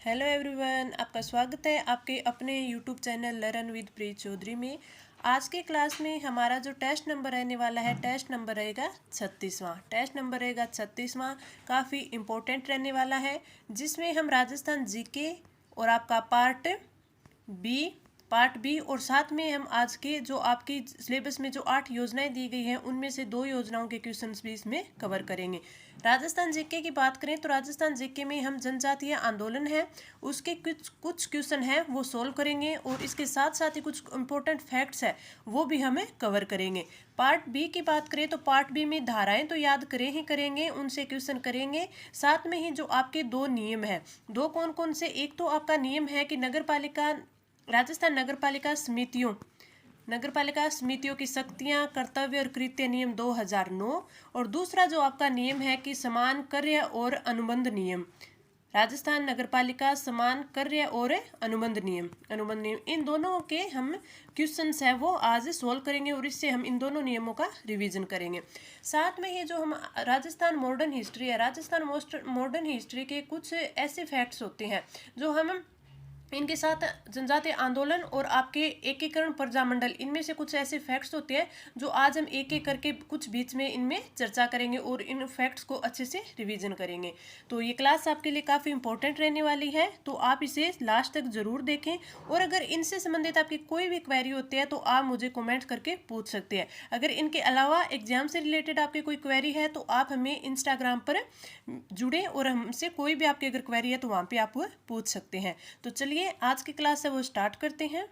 Hello everyone, आपका स्वागत है आपके अपने यूट्यूब चैनल लर्न विद प्रीत चौधरी में। आज के क्लास में हमारा जो टेस्ट नंबर रहने वाला है, टेस्ट नंबर रहेगा 36वां। टेस्ट नंबर रहेगा 36वां, काफ़ी इम्पोर्टेंट रहने वाला है, जिसमें हम राजस्थान जीके और आपका पार्ट बी और साथ में हम आज के जो आपकी सिलेबस में जो 8 योजनाएं दी गई हैं उनमें से 2 योजनाओं के क्वेश्चंस भी इसमें कवर करेंगे। राजस्थान जीके की बात करें तो राजस्थान जीके में हम जनजातीय आंदोलन है उसके कुछ क्वेश्चन हैं वो सोल्व करेंगे और इसके साथ साथ ही कुछ इंपॉर्टेंट फैक्ट्स है वो भी हमें कवर करेंगे। पार्ट बी की बात करें तो पार्ट बी में धाराएं तो याद करेंगे, उनसे क्वेश्चन करेंगे। साथ में ही जो आपके 2 नियम है, 2 कौन कौन से, एक तो आपका नियम है कि राजस्थान नगरपालिका समितियों की शक्तियां, कर्तव्य और कृत्य नियम 2009, और दूसरा जो आपका नियम है कि समान कार्य और अनुबंध नियम, राजस्थान नगरपालिका समान कार्य और अनुबंध नियम। इन दोनों के हम क्वेश्चंस है वो आज सॉल्व करेंगे और इससे हम इन दोनों नियमों का रिवीजन करेंगे। साथ में ये जो हम राजस्थान मॉडर्न हिस्ट्री है, राजस्थान मॉडर्न हिस्ट्री के कुछ ऐसे फैक्ट्स होते हैं जो हम इनके साथ जनजातीय आंदोलन और आपके एकीकरण प्रजामंडल, इनमें से कुछ ऐसे फैक्ट्स होते हैं जो आज हम एक एक करके कुछ बीच में इनमें चर्चा करेंगे और इन फैक्ट्स को अच्छे से रिवीजन करेंगे। तो ये क्लास आपके लिए काफ़ी इंपॉर्टेंट रहने वाली है, तो आप इसे लास्ट तक जरूर देखें। और अगर इनसे संबंधित आपकी कोई भी क्वेरी होती है तो आप मुझे कमेंट करके पूछ सकते हैं। अगर इनके अलावा एग्जाम से रिलेटेड आपकी कोई क्वेरी है तो आप हमें इंस्टाग्राम पर जुड़े और हमसे कोई भी आपकी अगर क्वेरी है तो वहाँ पे आप पूछ सकते हैं। तो चलिए आज की क्लास है वो स्टार्ट करते हैं।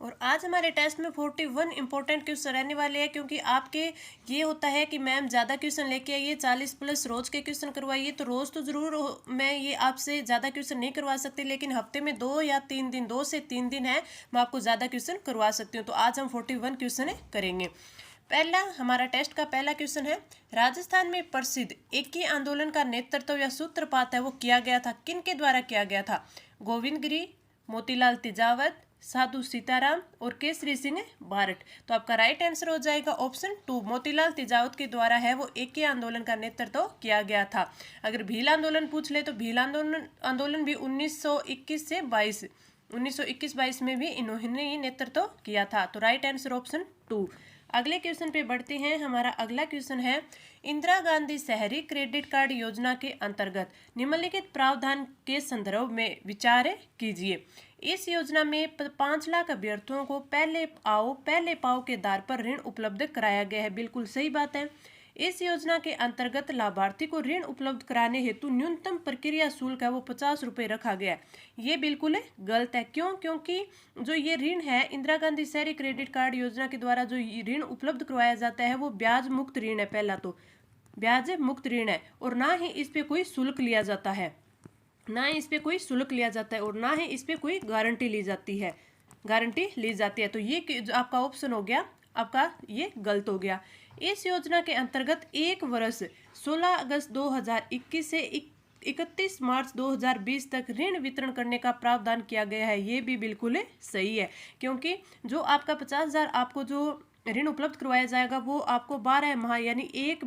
और आज हमारे टेस्ट में 41 इंपॉर्टेंट क्वेश्चन रहने वाले हैं, क्योंकि आपके ये होता है कि मैम ज़्यादा क्वेश्चन लेके आइए, 40 प्लस रोज़ के क्वेश्चन करवाइए। तो रोज़ तो ज़रूर मैं ये आपसे ज़्यादा क्वेश्चन नहीं करवा सकती, लेकिन हफ्ते में 2 या 3 दिन, 2 से 3 दिन है, मैं आपको ज़्यादा क्वेश्चन करवा सकती हूँ। तो आज हम 41 क्वेश्चन करेंगे। पहला हमारा टेस्ट का पहला क्वेश्चन है, राजस्थान में प्रसिद्ध एकी आंदोलन का नेतृत्व या सूत्रपात है वो किया गया था, किन के द्वारा किया गया था? गोविंद गिरी, मोतीलाल तेजावत, साधु सीताराम और केसरी सिंह बारट। तो आपका राइट आंसर हो जाएगा ऑप्शन 2, मोतीलाल तेजावत के द्वारा है वो एकी आंदोलन का नेतृत्व किया गया था। अगर भील आंदोलन पूछ ले तो भील आंदोलन भी 1921 में भी इन्होंने ही नेतृत्व किया था। तो राइट आंसर ऑप्शन 2। अगले क्वेश्चन पे बढ़ते हैं। हमारा अगला क्वेश्चन है, इंदिरा गांधी शहरी क्रेडिट कार्ड योजना के अंतर्गत निम्नलिखित प्रावधान के संदर्भ में विचार कीजिए। इस योजना में 5 लाख अभ्यर्थियों को पहले आओ पहले पाओ के आधार पर ऋण उपलब्ध कराया गया है। बिल्कुल सही बात है। इस योजना के अंतर्गत लाभार्थी को ऋण उपलब्ध कराने हेतु न्यूनतम प्रक्रिया शुल्क है वो 50 रुपये रखा गया है। ये बिल्कुल गलत है। क्यों? क्योंकि जो ये ऋण है, इंदिरा गांधी शहरी क्रेडिट कार्ड योजना के द्वारा जो ऋण उपलब्ध करवाया जाता है वो ब्याज मुक्त ऋण है। पहला तो ब्याज मुक्त ऋण है और ना ही इस पे कोई शुल्क लिया जाता है, और ना ही इस पे कोई गारंटी ली जाती है। तो ये जो आपका ऑप्शन हो गया, आपका ये गलत हो गया। इस योजना के अंतर्गत एक वर्ष 16 अगस्त 2021 से 31 मार्च 2020 तक ऋण वितरण करने का प्रावधान किया गया है। ये भी बिल्कुल सही है, क्योंकि जो आपका 50,000 आपको जो ऋण उपलब्ध करवाया जाएगा वो आपको 12 माह यानी एक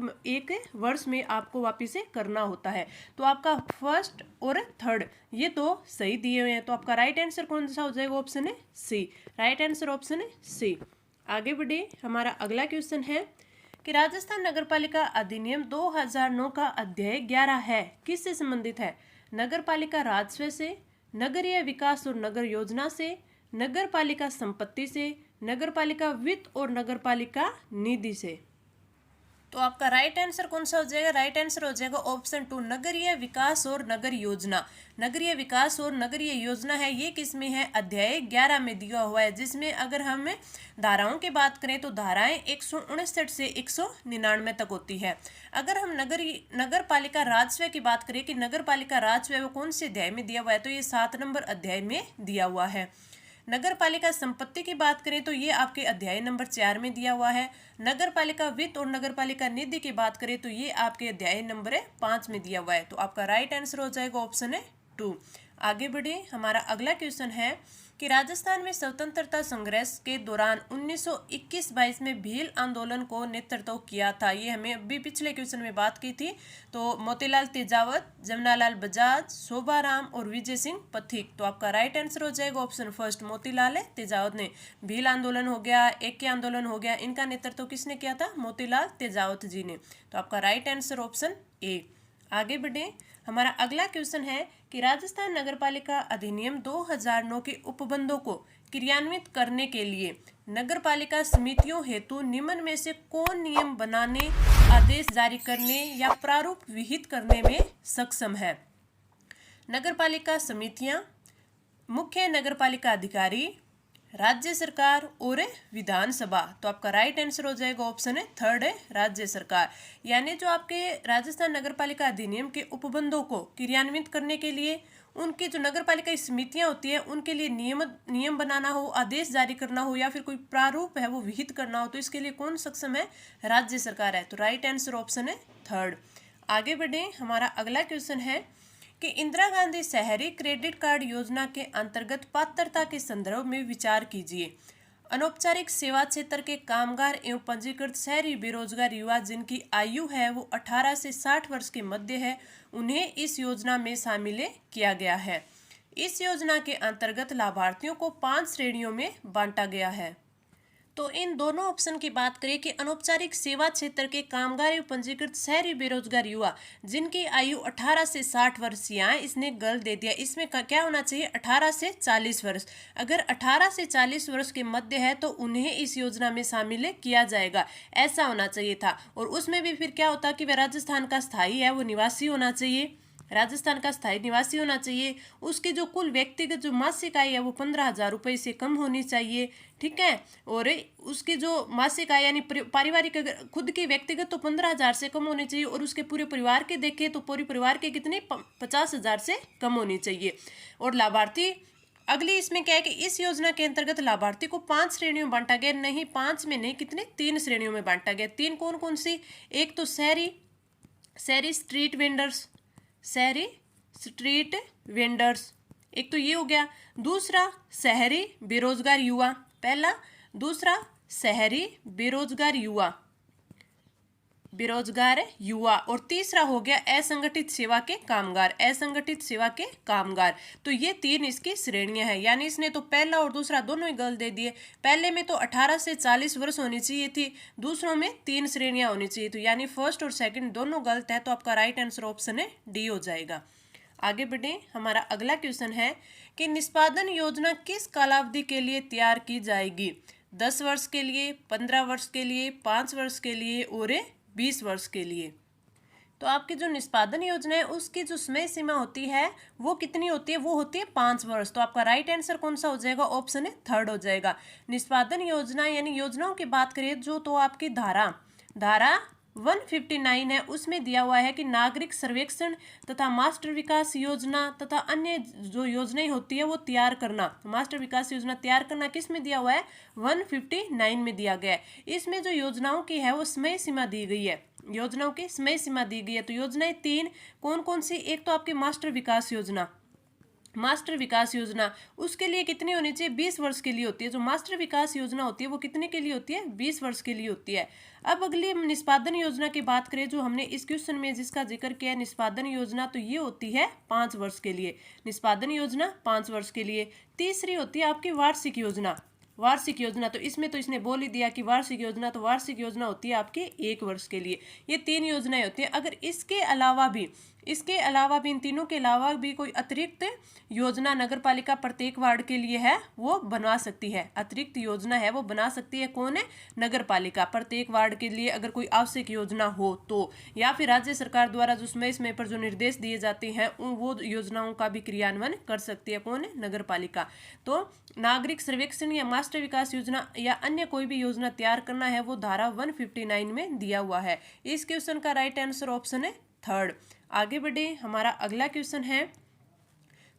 वर्ष में आपको वापिस से करना होता है। तो आपका फर्स्ट और थर्ड ये तो सही दिए हुए हैं। तो आपका राइट आंसर कौन सा हो जाएगा? ऑप्शन है सी। राइट आंसर ऑप्शन है सी। आगे बढ़े। हमारा अगला क्वेश्चन है कि राजस्थान नगरपालिका अधिनियम 2009 का अध्याय 11 है किससे संबंधित है? नगरपालिका राजस्व से, नगरीय विकास और नगर योजना से, नगरपालिका संपत्ति से, नगरपालिका वित्त और नगरपालिका निधि से। तो आपका राइट आंसर कौन सा हो जाएगा? राइट आंसर हो जाएगा ऑप्शन 2, नगरीय विकास और नगर योजना। नगरीय विकास और नगरीय योजना है ये किस में है? अध्याय 11 में दिया हुआ है, जिसमें अगर हम धाराओं की बात करें तो धाराएं 159 से 199 तक होती है। अगर हम नगर पालिका राजस्व की बात करें कि नगर पालिका राजस्व वो कौन से अध्याय में दिया हुआ है, तो ये 7 नंबर अध्याय में दिया हुआ है। नगर पालिका संपत्ति की बात करें तो ये आपके अध्याय नंबर 4 में दिया हुआ है। नगर पालिका वित्त और नगर पालिका निधि की बात करें तो ये आपके अध्याय नंबर 5 में दिया हुआ है। तो आपका राइट आंसर हो जाएगा ऑप्शन है 2। आगे बढ़े, हमारा अगला क्वेश्चन है कि राजस्थान में स्वतंत्रता संघर्ष के दौरान 1921-22 में भील आंदोलन को नेतृत्व किया था। ये हमें अभी पिछले क्वेश्चन में बात की थी। तो मोतीलाल तेजावत, जमनालाल बजाज, शोभाराम और विजय सिंह पथिक। तो आपका राइट आंसर हो जाएगा ऑप्शन फर्स्ट, मोतीलाल तेजावत ने। भील आंदोलन हो गया, एके आंदोलन हो गया, इनका नेतृत्व किसने किया था? मोतीलाल तेजावत जी ने। तो आपका राइट आंसर ऑप्शन ए। आगे बढ़े, हमारा अगला क्वेश्चन है कि राजस्थान नगरपालिका अधिनियम 2009 के उपबंधों को क्रियान्वित करने के लिए नगरपालिका समितियों हेतु निम्न में से कौन नियम बनाने, आदेश जारी करने या प्रारूप विहित करने में सक्षम है? नगरपालिका समितियां, मुख्य नगरपालिका अधिकारी, राज्य सरकार और विधानसभा। तो आपका राइट आंसर हो जाएगा ऑप्शन है थर्ड है, राज्य सरकार। यानी जो आपके राजस्थान नगरपालिका अधिनियम के उपबंधों को क्रियान्वित करने के लिए उनकी जो नगरपालिका समितियां होती है उनके लिए नियम बनाना हो, आदेश जारी करना हो या फिर कोई प्रारूप है वो विहित करना हो, तो इसके लिए कौन सक्षम है? राज्य सरकार है। तो राइट आंसर ऑप्शन है थर्ड। आगे बढ़े, हमारा अगला क्वेश्चन है कि इंदिरा गांधी शहरी क्रेडिट कार्ड योजना के अंतर्गत पात्रता के संदर्भ में विचार कीजिए। अनौपचारिक सेवा क्षेत्र के कामगार एवं पंजीकृत शहरी बेरोजगार युवा जिनकी आयु है वो 18 से 60 वर्ष के मध्य है, उन्हें इस योजना में शामिल किया गया है। इस योजना के अंतर्गत लाभार्थियों को 5 श्रेणियों में बांटा गया है। तो इन दोनों ऑप्शन की बात करें कि अनौपचारिक सेवा क्षेत्र के कामगार एवं पंजीकृत शहरी बेरोजगार युवा जिनकी आयु 18 से 60 वर्ष, यहाँ इसने गलत दे दिया, इसमें क्या होना चाहिए? 18 से 40 वर्ष। अगर 18 से 40 वर्ष के मध्य है तो उन्हें इस योजना में शामिल किया जाएगा, ऐसा होना चाहिए था। और उसमें भी फिर क्या होता कि वह राजस्थान का स्थायी है, वो निवासी होना चाहिए, राजस्थान का स्थायी निवासी होना चाहिए। उसकी जो कुल व्यक्तिगत जो मासिक आय है वो 15,000 रुपये से कम होनी चाहिए, ठीक है। और उसकी जो मासिक आय यानी पारिवारिक, अगर खुद की व्यक्तिगत तो 15,000 से कम होनी चाहिए और उसके पूरे परिवार के देखें तो पूरे परिवार के कितने 50,000 से कम होनी चाहिए। और लाभार्थी, अगली इसमें क्या है कि इस योजना के अंतर्गत लाभार्थी को 5 श्रेणियों में बांटा गया, नहीं 5 में नहीं, कितने 3 श्रेणियों में बांटा गया। 3 कौन कौन सी? एक तो शहरी स्ट्रीट वेंडर्स, शहरी स्ट्रीट वेंडर्स, एक तो ये हो गया। दूसरा शहरी बेरोजगार युवा, पहला। दूसरा शहरी बेरोजगार युवा, और तीसरा हो गया असंगठित सेवा के कामगार, असंगठित सेवा के कामगार। तो ये 3 इसकी श्रेणियां हैं। यानी इसने तो पहला और दूसरा दोनों ही गलत दे दिए। पहले में तो 18 से 40 वर्ष होनी चाहिए थी, दूसरों में 3 श्रेणियां होनी चाहिए। तो यानी फर्स्ट और सेकंड दोनों गलत है। तो आपका राइट आंसर ऑप्शन है डी हो जाएगा। आगे बढ़े, हमारा अगला क्वेश्चन है कि निष्पादन योजना किस कालावधि के लिए तैयार की जाएगी? 10 वर्ष के लिए, 15 वर्ष के लिए, 5 वर्ष के लिए और 20 वर्ष के लिए। तो आपकी जो निष्पादन योजना है उसकी जो समय सीमा होती है वो कितनी होती है? वो होती है 5 वर्ष। तो आपका राइट आंसर कौन सा हो जाएगा? ऑप्शन है थर्ड हो जाएगा। निष्पादन योजना यानी योजनाओं की बात करें जो, तो आपकी धारा 159 है, उसमें दिया हुआ है कि नागरिक सर्वेक्षण तथा मास्टर विकास योजना तथा अन्य जो योजनाएं होती है वो तैयार करना। मास्टर विकास योजना तैयार करना किस में दिया हुआ है? 159 में दिया गया है। इसमें जो योजनाओं की है वो समय सीमा दी गई है, योजनाओं की समय सीमा दी गई है। तो योजनाएं 3 कौन कौन सी? एक तो आपकी मास्टर विकास योजना, मास्टर विकास योजना उसके लिए कितनी होनी चाहिए? 20 वर्ष के लिए होती है। जो मास्टर विकास योजना होती है वो कितने के लिए होती है? 20 वर्ष के लिए होती है। अब अगली निष्पादन योजना की बात करें जो हमने इस क्वेश्चन में जिसका जिक्र किया है, निष्पादन योजना, तो ये होती है 5 वर्ष के लिए। निष्पादन योजना 5 वर्ष के लिए। तीसरी होती है आपकी वार्षिक योजना, वार्षिक योजना। तो इसमें तो इसने बोल ही दिया कि वार्षिक योजना, तो वार्षिक योजना होती है आपके 1 वर्ष के लिए। ये 3 योजनाएं होती हैं। अगर इसके अलावा भी इन तीनों के अलावा भी कोई अतिरिक्त योजना नगरपालिका प्रत्येक वार्ड के लिए है वो बनवा सकती है, अतिरिक्त योजना है वो बना सकती है। कौन है? नगरपालिका। प्रत्येक वार्ड के लिए अगर कोई आवश्यक योजना हो तो, या फिर राज्य सरकार द्वारा जो समय पर जो निर्देश दिए जाते हैं वो योजनाओं का भी क्रियान्वयन कर सकती है। कौन है? नगरपालिका। तो नागरिक सर्वेक्षण या मास्टर विकास योजना या अन्य कोई भी योजना तैयार करना है वो धारा 159 में दिया हुआ है। इस क्वेश्चन का राइट आंसर ऑप्शन है थर्ड। आगे बढ़े, हमारा अगला क्वेश्चन है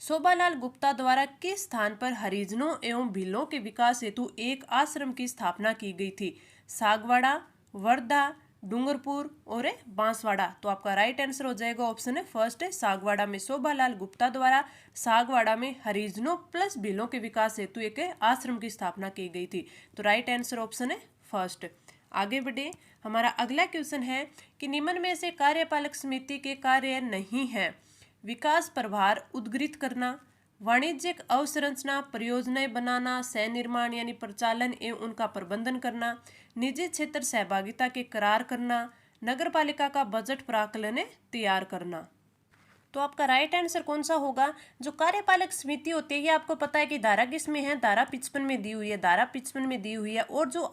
शोभालाल गुप्ता द्वारा किस स्थान पर हरिजनों एवं भीलों के विकास हेतु एक आश्रम की स्थापना की गई थी? सागवाड़ा, वर्धा, डूंगरपुर और बांसवाड़ा। तो आपका राइट आंसर हो जाएगा ऑप्शन है फर्स्ट है सागवाड़ा में शोभालाल गुप्ता द्वारा सागवाड़ा में हरिजनों प्लस भीलों के विकास हेतु एक आश्रम की स्थापना की गई थी। तो राइट आंसर ऑप्शन है फर्स्ट। आगे बढ़े, हमारा अगला क्वेश्चन है कि निम्न में से कार्यपालक समिति के कार्य नहीं है। विकास प्रभार उद्गृहित करना, वाणिज्यिक अवसंरचना परियोजनाएं बनाना, सह निर्माण यानी प्रचालन एवं उनका प्रबंधन करना, निजी क्षेत्र सहभागिता के करार करना, नगरपालिका का बजट प्राक्कलन तैयार करना। तो आपका राइट आंसर कौन सा होगा? जो कार्यपालक समिति होती है, ये आपको पता है कि धारा किस में है, धारा 55 में दी हुई है, धारा 55 में दी हुई है। और जो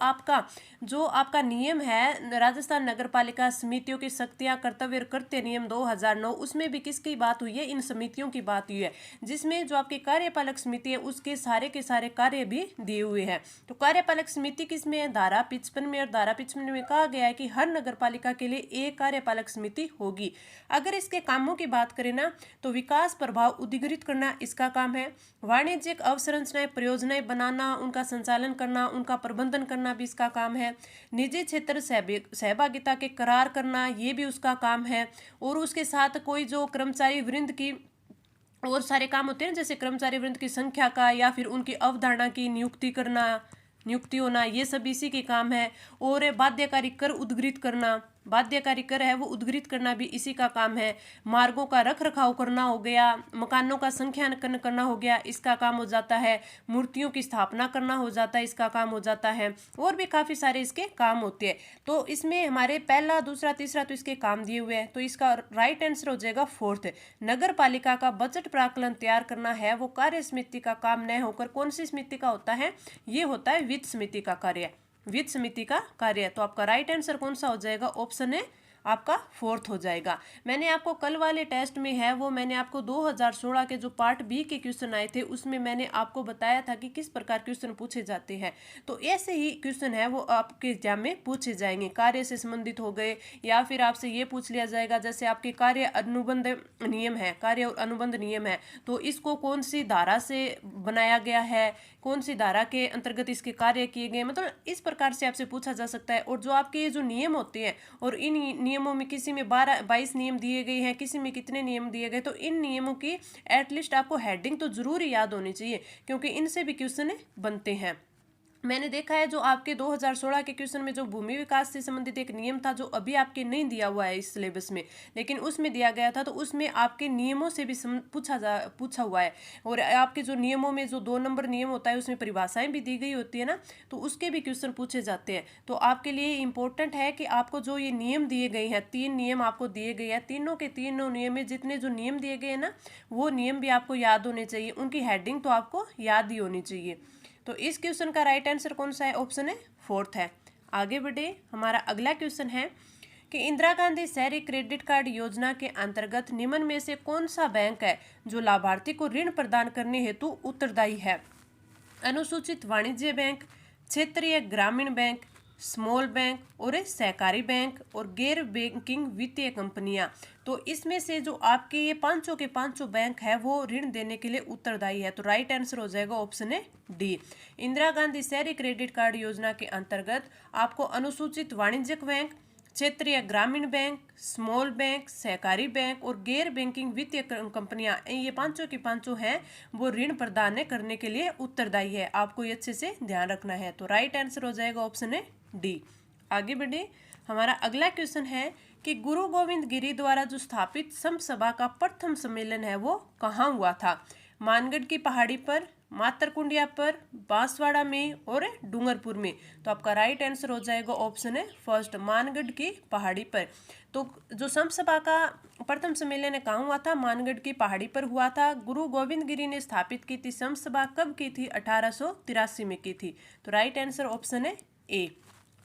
आपका नियम है राजस्थान नगरपालिका समितियों की शक्तियां कर्तव्य और कृत्य नियम 2009, उसमें भी किसकी बात हुई है? इन समितियों की बात हुई है, जिसमें जो आपकी कार्यपालक समिति है उसके सारे के सारे कार्य भी दिए हुए हैं। तो कार्यपालक समिति किस में है? धारा 55 में। और धारा 55 में कहा गया है कि हर नगरपालिका के लिए एक कार्यपालक समिति होगी। अगर इसके कामों की बात करें ना, तो विकास प्रभाव उद्गृहित करना इसका काम है, वाणिज्यिक अवसंरचनाएं परियोजनाएं बनाना, उनका संचालन करना, उनका प्रबंधन करना भी इसका काम है, निजी क्षेत्र सहभागिता के करार करना ये भी उसका काम है। और उसके साथ कोई जो कर्मचारी वृंद की और सारे काम होते हैं, जैसे कर्मचारी वृंद की संख्या का या फिर उनकी अवधारणा की नियुक्ति होना, ये सब इसी के काम है। और बाध्यकारी कर उद्गृहित करना, बाध्यकारी कर है वो उद्गृहित करना भी इसी का काम है। मार्गों का रख रखाव करना हो गया, मकानों का संख्याकन करना हो गया, इसका काम हो जाता है। मूर्तियों की स्थापना करना हो जाता है, इसका काम हो जाता है। और भी काफ़ी सारे इसके काम होते हैं। तो इसमें हमारे पहला दूसरा तीसरा तो इसके काम दिए हुए हैं। तो इसका राइट आंसर हो जाएगा फोर्थ। नगर पालिका का बजट प्राक्कलन तैयार करना है वो कार्य समिति का काम न होकर कौन सी समिति का होता है? ये होता है वित्त समिति का कार्य, वित्त समिति का कार्य। तो आपका राइट आंसर कौन सा हो जाएगा? ऑप्शन है आपका फोर्थ हो जाएगा। मैंने आपको कल वाले टेस्ट में है वो मैंने आपको 2016 के जो पार्ट बी के क्वेश्चन आए थे उसमें मैंने आपको बताया था कि किस प्रकार क्वेश्चन पूछे जाते हैं। तो ऐसे ही क्वेश्चन है वो आपके एग्जाम में पूछे जाएंगे, कार्य से संबंधित हो गए, या फिर आपसे ये पूछ लिया जाएगा जैसे आपके कार्य अनुबंध नियम है, कार्य और अनुबंध नियम है, तो इसको कौन सी धारा से बनाया गया है, कौन सी धारा के अंतर्गत इसके कार्य किए गए, मतलब इस प्रकार से आपसे पूछा जा सकता है। और जो आपके ये जो नियम होते हैं, और इन नियमों में किसी में 22 नियम दिए गए हैं, किसी में कितने नियम दिए गए, तो इन नियमों की एटलीस्ट आपको हेडिंग तो जरूर याद होनी चाहिए, क्योंकि इनसे भी क्वेश्चन बनते हैं। मैंने देखा है जो आपके 2016 के क्वेश्चन में जो भूमि विकास से संबंधित एक नियम था जो अभी आपके नहीं दिया हुआ है इस सिलेबस में, लेकिन उसमें दिया गया था, तो उसमें आपके नियमों से भी पूछा हुआ है। और आपके जो नियमों में जो 2 नंबर नियम होता है उसमें परिभाषाएं भी दी गई होती है ना, तो उसके भी क्वेश्चन पूछे जाते हैं। तो आपके लिए इंपॉर्टेंट है कि आपको जो ये नियम दिए गए हैं, 3 नियम आपको दिए गए हैं, तीनों के तीनों नियम में जितने जो नियम दिए गए हैं ना, वो नियम भी आपको याद होने चाहिए, उनकी हेडिंग तो आपको याद ही होनी चाहिए। तो इस क्वेश्चन का राइट आंसर कौन सा है? ऑप्शन है फोर्थ है। आगे बढ़े, हमारा अगला क्वेश्चन है कि इंदिरा गांधी शहरी क्रेडिट कार्ड योजना के अंतर्गत निम्न में से कौन सा बैंक है जो लाभार्थी को ऋण प्रदान करने हेतु उत्तरदायी है? अनुसूचित वाणिज्य बैंक, क्षेत्रीय ग्रामीण बैंक, स्मॉल बैंक और सहकारी बैंक और गैर बैंकिंग वित्तीय कंपनियां। तो इसमें से जो आपके ये पांचों के पांचों बैंक है वो ऋण देने के लिए उत्तरदायी है। तो राइट आंसर हो जाएगा ऑप्शन है डी। इंदिरा गांधी शहरी क्रेडिट कार्ड योजना के अंतर्गत आपको अनुसूचित वाणिज्यिक बैंक, क्षेत्रीय ग्रामीण बैंक, स्मॉल बैंक, सहकारी बैंक और गैर बैंकिंग वित्तीय कंपनियां, ये पांचों की पांचों हैं वो ऋण प्रदान करने के लिए उत्तरदायी है। आपको ये अच्छे से ध्यान रखना है। तो राइट आंसर हो जाएगा ऑप्शन है डी। आगे बढ़े, हमारा अगला क्वेश्चन है कि गुरु गोविंद गिरी द्वारा जो स्थापित संत सभा का प्रथम सम्मेलन है वो कहाँ हुआ था? मानगढ़ की पहाड़ी पर, मातरकुंडिया पर, बांसवाड़ा में और डूंगरपुर में। तो आपका राइट आंसर हो जाएगा ऑप्शन है फर्स्ट, मानगढ़ की पहाड़ी पर। तो जो संत सभा का प्रथम सम्मेलन कहाँ हुआ था? मानगढ़ की पहाड़ी पर हुआ था। गुरु गोविंद गिरी ने स्थापित की थी संत सभा, कब की थी? 1883 में की थी। तो राइट आंसर ऑप्शन है ए।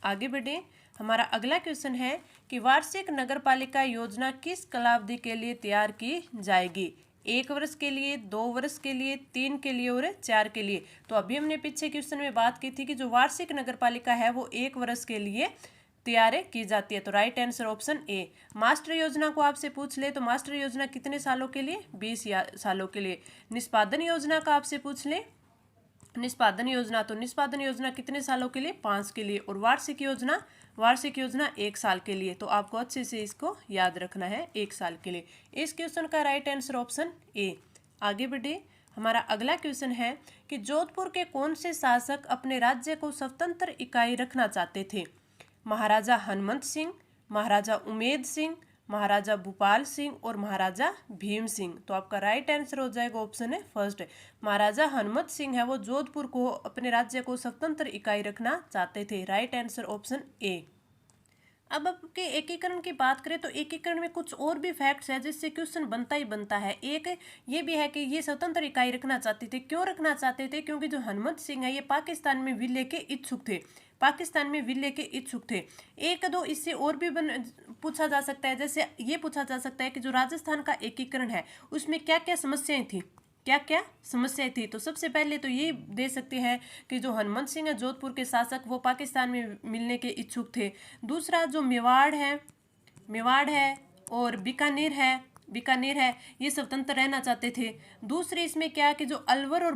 आगे बढ़े, हमारा अगला क्वेश्चन है कि वार्षिक नगरपालिका योजना किस कालावधि के लिए तैयार की जाएगी? 1 वर्ष के लिए, 2 वर्ष के लिए, 3 के लिए और 4 के लिए। तो अभी हमने पीछे क्वेश्चन में बात की थी कि जो वार्षिक नगरपालिका है वो 1 वर्ष के लिए तैयार की जाती है। तो right answer option A. Master योजना को आपसे पूछ ले तो मास्टर योजना कितने सालों के लिए? 20 सालों के लिए। निष्पादन योजना का आपसे पूछ ले निष्पादन योजना, तो निष्पादन योजना कितने सालों के लिए? 5 के लिए। और वार्षिक योजना 1 साल के लिए। तो आपको अच्छे से इसको याद रखना है, 1 साल के लिए। इस क्वेश्चन का राइट आंसर ऑप्शन ए। आगे बढ़े, हमारा अगला क्वेश्चन है कि जोधपुर के कौन से शासक अपने राज्य को स्वतंत्र इकाई रखना चाहते थे? महाराजा हनुमंत सिंह, महाराजा उमेद सिंह, महाराजा भूपाल सिंह और महाराजा भीम सिंह। तो आपका राइट आंसर हो जाएगा ऑप्शन है फर्स्ट। महाराजा हनुमंत सिंह है वो जोधपुर को, अपने राज्य को स्वतंत्र इकाई रखना चाहते थे। Right answer option A. अब आपके एकीकरण की बात करें तो एकीकरण में कुछ और भी फैक्ट्स है जिससे क्वेश्चन बनता ही बनता है। एक ये भी है कि ये स्वतंत्र इकाई रखना चाहते थे। क्यों रखना चाहते थे? क्योंकि जो हनुमंत सिंह है ये पाकिस्तान में विलय के इच्छुक थे, पाकिस्तान में विलय के इच्छुक थे। एक दो इससे और भी पूछा जा सकता है। जैसे ये पूछा जा सकता है कि जो राजस्थान का एकीकरण है उसमें क्या क्या समस्याएं थी, क्या क्या समस्याएं थी। तो सबसे पहले तो ये दे सकते हैं कि जो हनुमंत सिंह है जोधपुर के शासक, वो पाकिस्तान में मिलने के इच्छुक थे। दूसरा जो मेवाड़ है और बीकानेर है ये स्वतंत्र रहना चाहते थे। दूसरे इसमें क्या कि जो अलवर और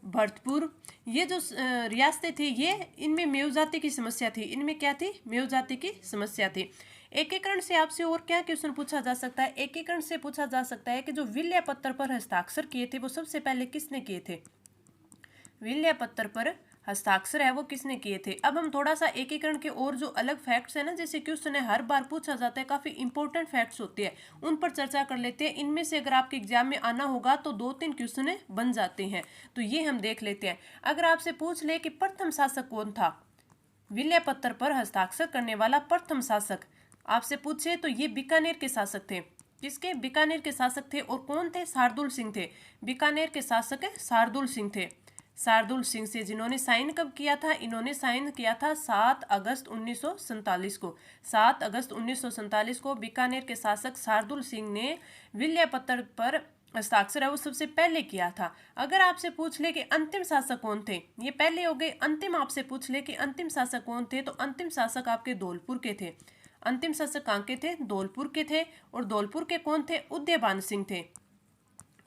भरतपुर ये जो रियासतें थी ये इनमें मेवजाति की समस्या थी। इनमें क्या थी? मेवजाति की समस्या थी। एकीकरण से आपसे और क्या क्वेश्चन पूछा जा सकता है? एकीकरण से पूछा जा सकता है कि जो विलय पत्र पर हस्ताक्षर किए थे वो सबसे पहले किसने किए थे? विलय पत्र पर हस्ताक्षर है वो किसने किए थे? अब हम थोड़ा सा एकीकरण के और जो अलग फैक्ट्स है ना, जैसे क्वेश्चन है हर बार पूछा जाता है, काफी इंपॉर्टेंट फैक्ट्स होते हैं, उन पर चर्चा कर लेते हैं। इनमें से अगर आपके एग्जाम में आना होगा तो 2-3 क्वेश्चन बन जाते हैं, तो ये हम देख लेते हैं। अगर आपसे पूछ ले कि प्रथम शासक कौन था, विलय पत्र पर हस्ताक्षर करने वाला प्रथम शासक आपसे पूछे तो ये बीकानेर के शासक थे। किसके? बीकानेर के शासक थे। और कौन थे? शार्दुल सिंह थे। बीकानेर के शासक शार्दुल सिंह थे। शार्दुल सिंह से जिन्होंने साइन कब किया था? इन्होंने साइन किया था 7 अगस्त 1947 को। 7 अगस्त 1947 को बीकानेर के शासक शार्दुल सिंह ने विलय पत्र पर हस्ताक्षर है वो सबसे पहले किया था। अगर आपसे पूछ ले कि अंतिम शासक कौन थे, ये पहले हो गए। अंतिम आपसे पूछ ले कि अंतिम शासक कौन थे, तो अंतिम शासक आपके धौलपुर के थे। अंतिम शासक कहाँ के थे? धौलपुर के थे। और धौलपुर के कौन थे? उदयभान सिंह थे।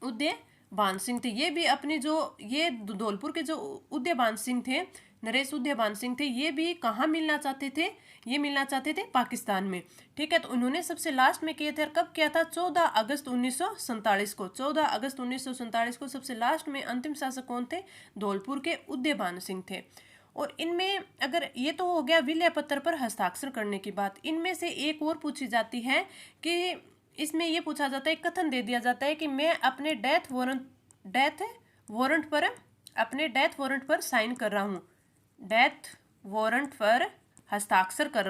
उदयभान सिंह थे। ये भी अपने जो ये धौलपुर के जो उदयभान सिंह थे, नरेश उदयभान सिंह थे, ये भी कहाँ मिलना चाहते थे? ये मिलना चाहते थे पाकिस्तान में। ठीक है, तो उन्होंने सबसे लास्ट में किए थे। और कब किया था? 14 अगस्त 1947 को। 14 अगस्त 1947 को सबसे लास्ट में अंतिम शासक कौन थे? धौलपुर के उदयभान सिंह थे। और इनमें अगर ये तो हो गया विलय पत्र पर हस्ताक्षर करने की बात, इनमें से एक और पूछी जाती है कि इसमें ये पूछा जाता है, कथन दे दिया जाता है कि मैं अपने डेथ वारंट पर साइन कर रहा हूँ, डेथ वारंट पर हस्ताक्षर कर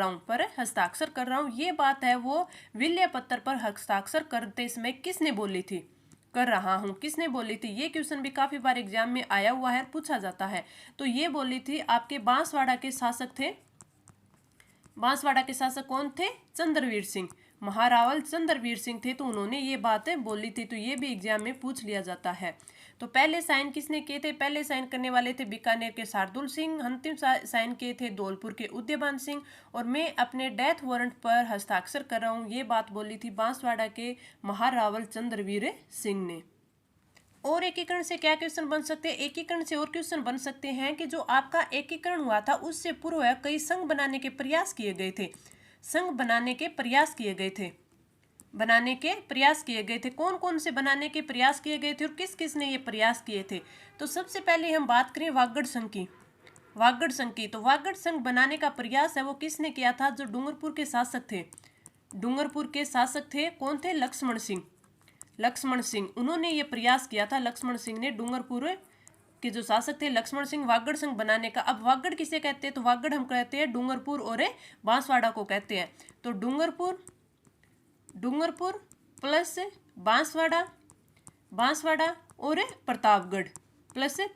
रहा हूँ। ये बात है वो विलय पत्र पर हस्ताक्षर करते समय किसने बोली थी? कर रहा हूँ, किसने बोली थी? ये क्वेश्चन भी काफी बार एग्जाम में आया हुआ है, पूछा जाता है। तो ये बोली थी आपके बांसवाड़ा के शासक थे। बांसवाड़ा के शासक कौन थे? चंद्रवीर सिंह, महारावल चंद्रवीर सिंह थे। तो उन्होंने ये बातें बोली थी। तो ये भी एग्जाम में पूछ लिया जाता है। तो पहले साइन किसने किए थे? पहले साइन करने वाले थे बीकानेर के शार्दुल सिंह। अंतिम साइन किए थे धौलपुर के उदयभान सिंह। और मैं अपने डेथ वारंट पर हस्ताक्षर कर रहा हूँ, ये बात बोली थी बांसवाड़ा के महारावल चंद्रवीर सिंह ने। और एकीकरण से क्या क्वेश्चन बन सकते हैं? एकीकरण से और क्वेश्चन बन सकते हैं कि जो आपका एकीकरण हुआ था उससे पूर्व कई संघ बनाने के प्रयास किए गए थे। संघ बनाने के प्रयास किए गए थे। कौन कौन से बनाने के प्रयास किए गए थे और किस किस ने ये प्रयास किए थे? तो सबसे पहले हम बात करें वागड़ संघ की। तो वागड़ संघ बनाने का प्रयास है वो किसने किया था? जो डूंगरपुर के शासक थे। कौन थे? लक्ष्मण सिंह। उन्होंने ये प्रयास किया था। लक्ष्मण सिंह ने, डूंगरपुर के जो शासक थे लक्ष्मण सिंह, वागड़ संघ बनाने का। अब वागड़ किसे कहते हैं? तो वागड़ हम कहते हैं डूंगरपुर और बांसवाड़ा को कहते हैं। तो डूंगरपुर प्लस बांसवाड़ा और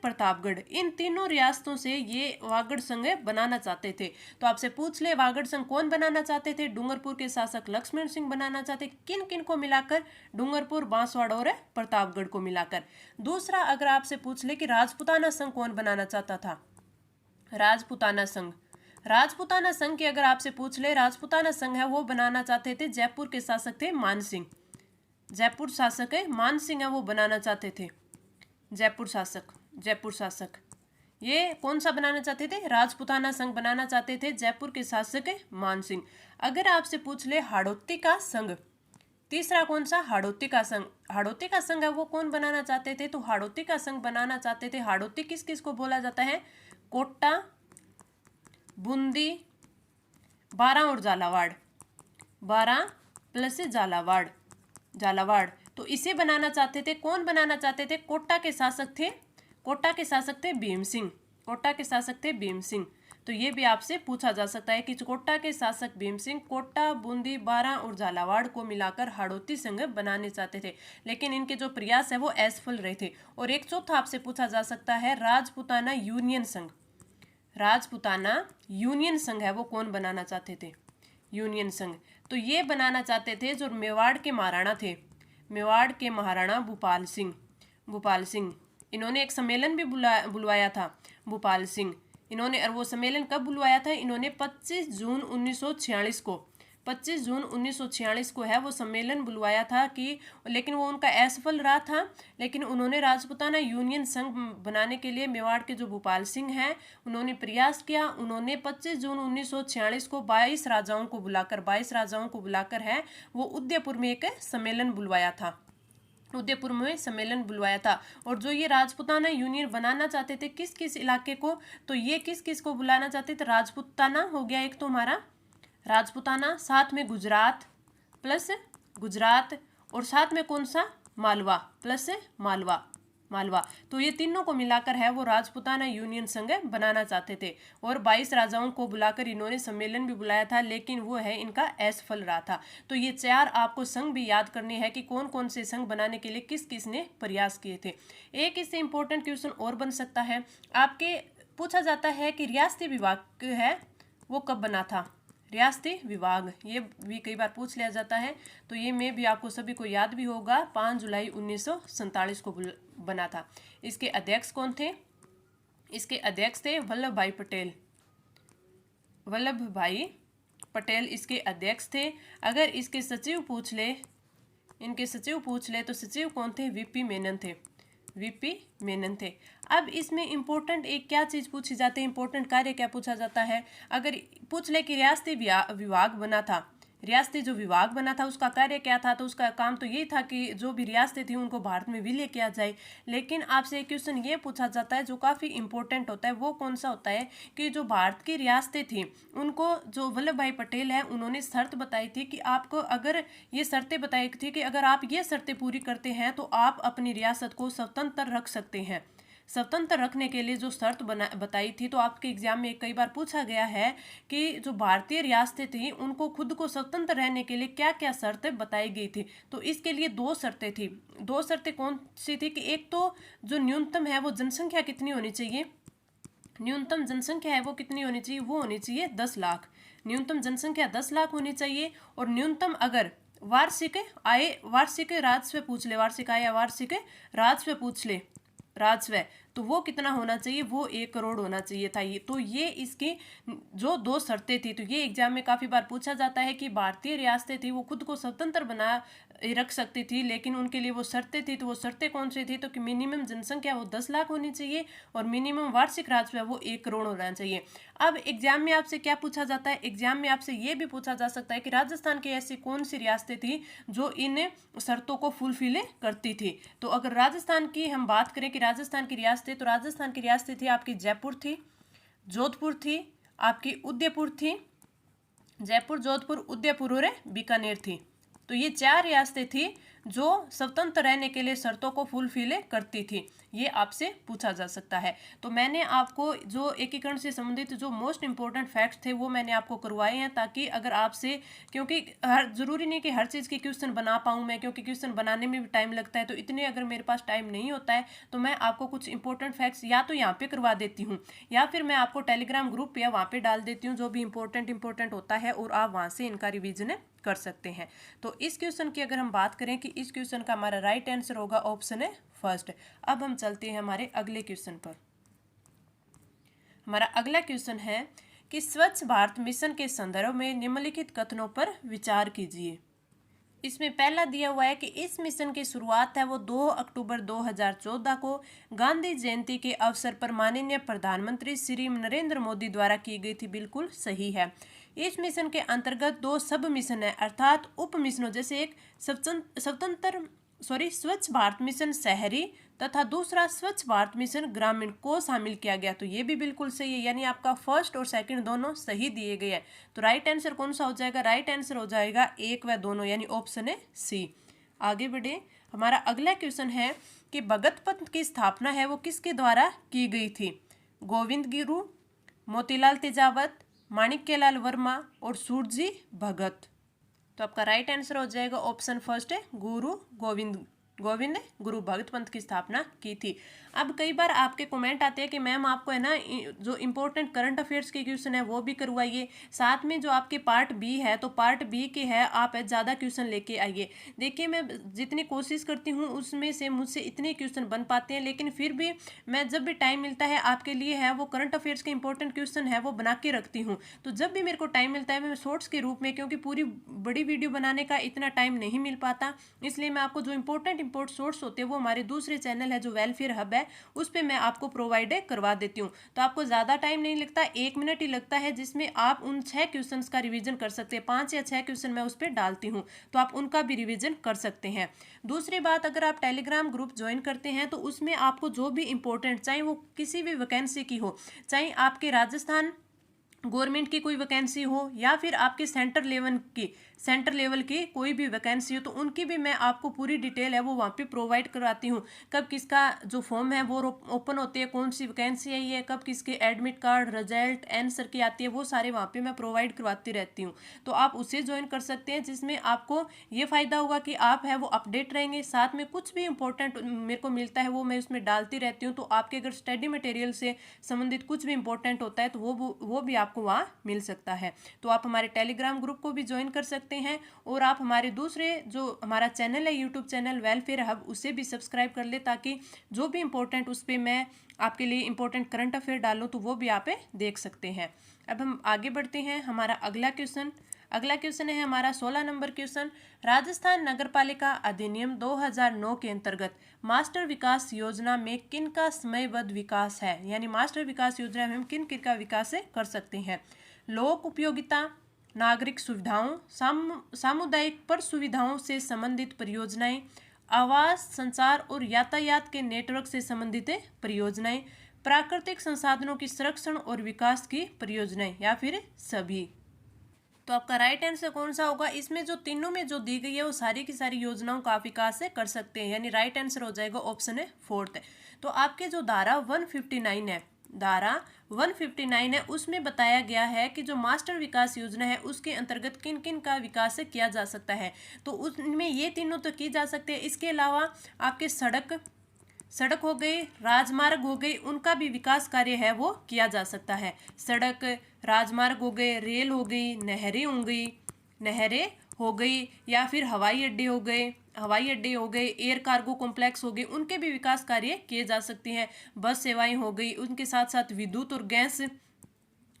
प्रतापगढ़, इन तीनों रियासतों से ये वागड़ संघ बनाना चाहते थे। तो आपसे पूछ ले वागड़ संघ कौन बनाना चाहते थे? डूंगरपुर के शासक लक्ष्मण सिंह बनाना चाहते। किन किन को मिलाकर? डूंगरपुर, बांसवाड़ा और प्रतापगढ़ को मिलाकर। दूसरा अगर आपसे पूछ ले कि राजपूताना संघ कौन बनाना चाहता था? राजपूताना संघ की अगर आपसे पूछ ले, राजपूताना संघ है वो बनाना चाहते थे जयपुर के शासक थे मान सिंह। जयपुर शासक है मान सिंह है वो बनाना चाहते थे। जयपुर शासक, जयपुर शासक। ये कौन सा बनाना चाहते थे? राजपूताना संघ बनाना चाहते थे जयपुर के शासक मानसिंह। अगर आपसे पूछ ले हाड़ौती का संघ, तीसरा कौन सा? हाड़ौती का संघ। हाड़ौती का संघ है वो कौन बनाना चाहते थे? तो हाड़ौती का संघ बनाना चाहते थे। हाड़ौती किस किस को बोला जाता है? कोटा, बूंदी, बारां और झालावाड़। बारां प्लस झालावाड़, झालावाड़। तो इसे बनाना चाहते थे। कौन बनाना चाहते थे? कोटा के शासक थे, कोटा के शासक थे भीम सिंह, कोटा के शासक थे भीम सिंह। तो ये भी आपसे पूछा जा सकता है कि कोटा के शासक भीम सिंह कोटा, बूंदी, बारां और झालावाड़ को मिलाकर हाड़ौती संघ बनाने चाहते थे, लेकिन इनके जो प्रयास है वो असफल रहे थे। और एक चौथा आपसे पूछा जा सकता है राजपूताना यूनियन संघ। राजपूताना यूनियन संघ है वो कौन बनाना चाहते थे? यूनियन संघ। तो ये बनाना चाहते थे जो मेवाड़ के महाराणा थे, मेवाड़ के महाराणा भूपाल सिंह, भूपाल सिंह। इन्होंने एक सम्मेलन भी बुलवाया था, भूपाल सिंह। इन्होंने, और वो सम्मेलन कब बुलवाया था? इन्होंने 25 जून 1946 को, 25 जून 1946 को है वो सम्मेलन बुलवाया था कि, लेकिन वो उनका असफल रहा था। लेकिन उन्होंने राजपूताना यूनियन संघ बनाने के लिए मेवाड़ के जो भूपाल सिंह हैं उन्होंने प्रयास किया। उन्होंने 25 जून 1946 को 22 राजाओं को बुलाकर, 22 राजाओं को बुलाकर है वो उदयपुर में एक सम्मेलन बुलवाया था, उदयपुर में सम्मेलन बुलवाया था। और जो ये राजपूताना यूनियन बनाना चाहते थे किस किस इलाके को? तो ये किस किस को बुलाना चाहते थे? राजपूताना हो गया एक तो हमारा, राजपूताना, साथ में गुजरात प्लस गुजरात, और साथ में कौन सा? मालवा प्लस मालवा, मालवा। तो ये तीनों को मिलाकर है वो राजपूताना यूनियन संघ बनाना चाहते थे। और 22 राजाओं को बुलाकर इन्होंने सम्मेलन भी बुलाया था, लेकिन वो है इनका असफल रहा था। तो ये 4 आपको संघ भी याद करने हैं कि कौन कौन से संघ बनाने के लिए किस किस ने प्रयास किए थे। एक इससे इंपॉर्टेंट क्वेश्चन और बन सकता है आपके, पूछा जाता है कि रियासती विभाग है वो कब बना था? रियासती विभाग, ये भी कई बार पूछ लिया जाता है। तो ये में भी आपको सभी को याद भी होगा, 5 जुलाई 1947 को बना था। इसके अध्यक्ष कौन थे? इसके अध्यक्ष थे वल्लभ भाई पटेल, वल्लभ भाई पटेल इसके अध्यक्ष थे। अगर इसके सचिव पूछ ले, इनके सचिव पूछ ले तो सचिव कौन थे? वीपी मेनन थे, वीपी मेनन थे। अब इसमें इंपॉर्टेंट एक क्या चीज पूछी जाती है, इंपॉर्टेंट कार्य क्या पूछा जाता है? अगर पूछ ले कि रियासती विभाग बना था, रियासती जो विभाग बना था उसका कार्य क्या था? तो उसका काम तो यही था कि जो भी रियासतें थी उनको भारत में विलय किया जाए। लेकिन आपसे एक क्वेश्चन ये पूछा जाता है जो काफ़ी इंपॉर्टेंट होता है, वो कौन सा होता है कि जो भारत की रियासतें थी उनको जो वल्लभ भाई पटेल है उन्होंने शर्त बताई थी कि आपको, अगर ये शर्तें बताई थी कि अगर आप ये शर्तें पूरी करते हैं तो आप अपनी रियासत को स्वतंत्र रख सकते हैं। स्वतंत्र रखने के लिए जो शर्त बताई थी, तो आपके एग्जाम में कई बार पूछा गया है कि जो भारतीय रियासतें थी उनको खुद को स्वतंत्र रहने के लिए क्या क्या शर्तें बताई गई थी। तो इसके लिए 2 शर्तें थी। 2 शर्तें कौन सी थी? कि एक तो जो न्यूनतम है वो जनसंख्या कितनी होनी चाहिए, न्यूनतम जनसंख्या है वो कितनी होनी चाहिए? वो होनी चाहिए 10 लाख। न्यूनतम जनसंख्या 10 लाख होनी चाहिए। और न्यूनतम अगर वार्षिक आय, वार्षिक राजस्व पूछ ले, वार्षिक आय या वार्षिक राजस्व पूछ ले, राजस्व, तो वो कितना होना चाहिए? वो 1 करोड़ होना चाहिए था। ये तो ये इसकी जो 2 शर्तें थी। तो ये एग्जाम में काफ़ी बार पूछा जाता है कि भारतीय रियासतें थी वो खुद को स्वतंत्र बना रख सकती थी, लेकिन उनके लिए वो शर्तें थी। तो वो शर्तें कौन सी थी? तो कि मिनिमम जनसंख्या वो 10 लाख होनी चाहिए और मिनिमम वार्षिक राजस्व वो 1 करोड़ होना चाहिए। अब एग्जाम में आपसे क्या पूछा जाता है? एग्जाम में आपसे ये भी पूछा जा सकता है कि राजस्थान की ऐसी कौन सी रियासतें थी जो इन शर्तों को फुलफिल करती थी। तो अगर राजस्थान की हम बात करें कि राजस्थान की रियासतें, तो राजस्थान की रियासतें थी आपकी जयपुर थी, जोधपुर थी, आपकी उदयपुर थी, जयपुर, जोधपुर, उदयपुर और बीकानेर थी। तो ये 4 रियासतें थी जो स्वतंत्र रहने के लिए शर्तों को फुलफिल करती थी। ये आपसे पूछा जा सकता है। तो मैंने आपको जो एकीकरण से संबंधित जो मोस्ट इंपॉर्टेंट फैक्ट्स थे वो मैंने आपको करवाए हैं, ताकि अगर आपसे, क्योंकि ज़रूरी नहीं कि हर चीज़ के क्वेश्चन बना पाऊँ मैं, क्योंकि क्वेश्चन बनाने में भी टाइम लगता है। तो इतने अगर मेरे पास टाइम नहीं होता है तो मैं आपको कुछ इंपॉर्टेंट फैक्ट्स या तो यहाँ पे करवा देती हूँ, या फिर मैं आपको टेलीग्राम ग्रुप या वहाँ पे डाल देती हूँ जो भी इंपॉर्टेंट होता है, और आप वहाँ से इनका रिविजन कर सकते हैं। तो इस क्वेश्चन की अगर हम बात करें कि इस क्वेश्चन का हमारा राइट आंसर होगा ऑप्शन है फर्स्ट। अब हम चलते हैं हमारे अगले क्वेश्चन पर। हमारा अगला क्वेश्चन है कि स्वच्छ भारत मिशन के संदर्भ में निम्नलिखित कथनों पर विचार कीजिए। इसमें पहला दिया हुआ है कि इस मिशन की शुरुआत है वो 2 अक्टूबर 2014 को गांधी जयंती के अवसर पर माननीय प्रधानमंत्री श्री नरेंद्र मोदी द्वारा की गई थी। बिल्कुल सही है। इस मिशन के अंतर्गत 2 सब मिशन है अर्थात उप मिशनों, जैसे एक स्वच्छ भारत मिशन शहरी तथा दूसरा स्वच्छ भारत मिशन ग्रामीण को शामिल किया गया। तो ये भी बिल्कुल सही है, यानी आपका फर्स्ट और सेकंड दोनों सही दिए गए हैं। तो राइट आंसर कौन सा हो जाएगा? राइट आंसर हो जाएगा 1 व दोनों, यानी ऑप्शन है सी। आगे बढ़े, हमारा अगला क्वेश्चन है कि भगत पंथ की स्थापना है वो किसके द्वारा की गई थी? गोविंद गुरु, मोतीलाल तेजावत, माणिक्यलाल वर्मा और सूरजी भगत। तो आपका राइट आंसर हो जाएगा ऑप्शन फर्स्ट है गुरु गोविंद ने गुरु भगत पंथ की स्थापना की थी। अब कई बार आपके कमेंट आते हैं कि मैम आपको है ना जो इम्पोर्टेंट करंट अफेयर्स के क्वेश्चन है वो भी करवाइए, साथ में जो आपके पार्ट बी है तो पार्ट बी के है आप ज़्यादा क्वेश्चन लेके आइए। देखिए मैं जितनी कोशिश करती हूँ उसमें से मुझसे इतने क्वेश्चन बन पाते हैं, लेकिन फिर भी मैं जब भी टाइम मिलता है आपके लिए है वो करंट अफेयर्स के इंपॉर्टेंट क्वेश्चन है वो बना के रखती हूँ। तो जब भी मेरे को टाइम मिलता है मैं शॉर्ट्स के रूप में, क्योंकि पूरी बड़ी वीडियो बनाने का इतना टाइम नहीं मिल पाता, इसलिए मैं आपको जो इंपॉर्टेंट सोर्स होते हैं वो हमारे दूसरे चैनल है जो वेलफेयर हब है उस पर मैं आपको प्रोवाइड करवा देती हूँ। तो आपको ज़्यादा टाइम नहीं लगता, 1 मिनट ही लगता है, जिसमें आप उन 6 क्वेश्चंस का रिवीजन कर सकते हैं। 5 या 6 क्वेश्चन मैं उस पर डालती हूँ, तो आप उनका भी रिवीजन कर सकते हैं। दूसरी बात, अगर आप टेलीग्राम ग्रुप ज्वाइन करते हैं तो उसमें आपको जो भी इंपॉर्टेंट, चाहे वो किसी भी वैकेंसी की हो, चाहे आपके राजस्थान गवर्नमेंट की कोई वैकेंसी हो या फिर आपके सेंटर लेवल की कोई भी वैकेंसी हो, तो उनकी भी मैं आपको पूरी डिटेल है वो वहाँ पे प्रोवाइड करवाती हूँ। कब किसका जो फॉर्म है वो ओपन होती है, कौन सी वैकेंसी है ये, कब किसके एडमिट कार्ड, रिजल्ट, आंसर की आती है, वो सारे वहाँ पे मैं प्रोवाइड करवाती रहती हूँ। तो आप उसे ज्वाइन कर सकते हैं, जिसमें आपको ये फ़ायदा होगा कि आप है वो अपडेट रहेंगे, साथ में कुछ भी इंपॉर्टेंट मेरे को मिलता है वो मैं उसमें डालती रहती हूँ। तो आपके अगर स्टडी मटेरियल से संबंधित कुछ भी इंपॉर्टेंट होता है तो वो भी आपको वहाँ मिल सकता है। तो आप हमारे टेलीग्राम ग्रुप को भी ज्वाइन कर सकते हैं, और आप हमारे दूसरे जो हमारा चैनल है यूट्यूब चैनल वेलफेयर हब, उसे भी सब्सक्राइब कर ले, ताकि जो भी इंपॉर्टेंट उस पर मैं आपके लिए इंपॉर्टेंट करंट अफेयर डालूँ तो वो भी आप देख सकते हैं। अब हम आगे बढ़ते हैं। हमारा अगला क्वेश्चन है हमारा 16 नंबर क्वेश्चन। राजस्थान नगरपालिका अधिनियम 2009 के अंतर्गत मास्टर विकास योजना में किन का समयबद्ध विकास है? यानी मास्टर विकास योजना में हम किन किन का विकास कर सकते हैं? लोक उपयोगिता, नागरिक सुविधाओं, सामुदायिक पर सुविधाओं से संबंधित परियोजनाएं, आवास, संचार और यातायात के नेटवर्क से संबंधित परियोजनाएं, प्राकृतिक संसाधनों की संरक्षण और विकास की परियोजनाएं, या फिर सभी। तो आपका राइट आंसर कौन सा होगा? इसमें जो तीनों में जो दी गई है वो सारी की सारी योजनाओं का विकास से कर सकते हैं, यानी राइट आंसर हो जाएगा ऑप्शन है फोर्थ। तो आपके जो धारा 159 है उसमें बताया गया है कि जो मास्टर विकास योजना है उसके अंतर्गत किन किन का विकास किया जा सकता है। तो उसमें ये तीनों तो की जा सकते हैं, इसके अलावा आपके सड़क हो गई, राजमार्ग हो गई, उनका भी विकास कार्य है वो किया जा सकता है। सड़क, राजमार्ग हो गए, रेल हो गई, नहरें हो गई, या फिर हवाई अड्डे हो गए, एयर कार्गो कॉम्प्लेक्स हो गए, उनके भी विकास कार्य किए जा सकते हैं। बस सेवाएं हो गई, उनके साथ साथ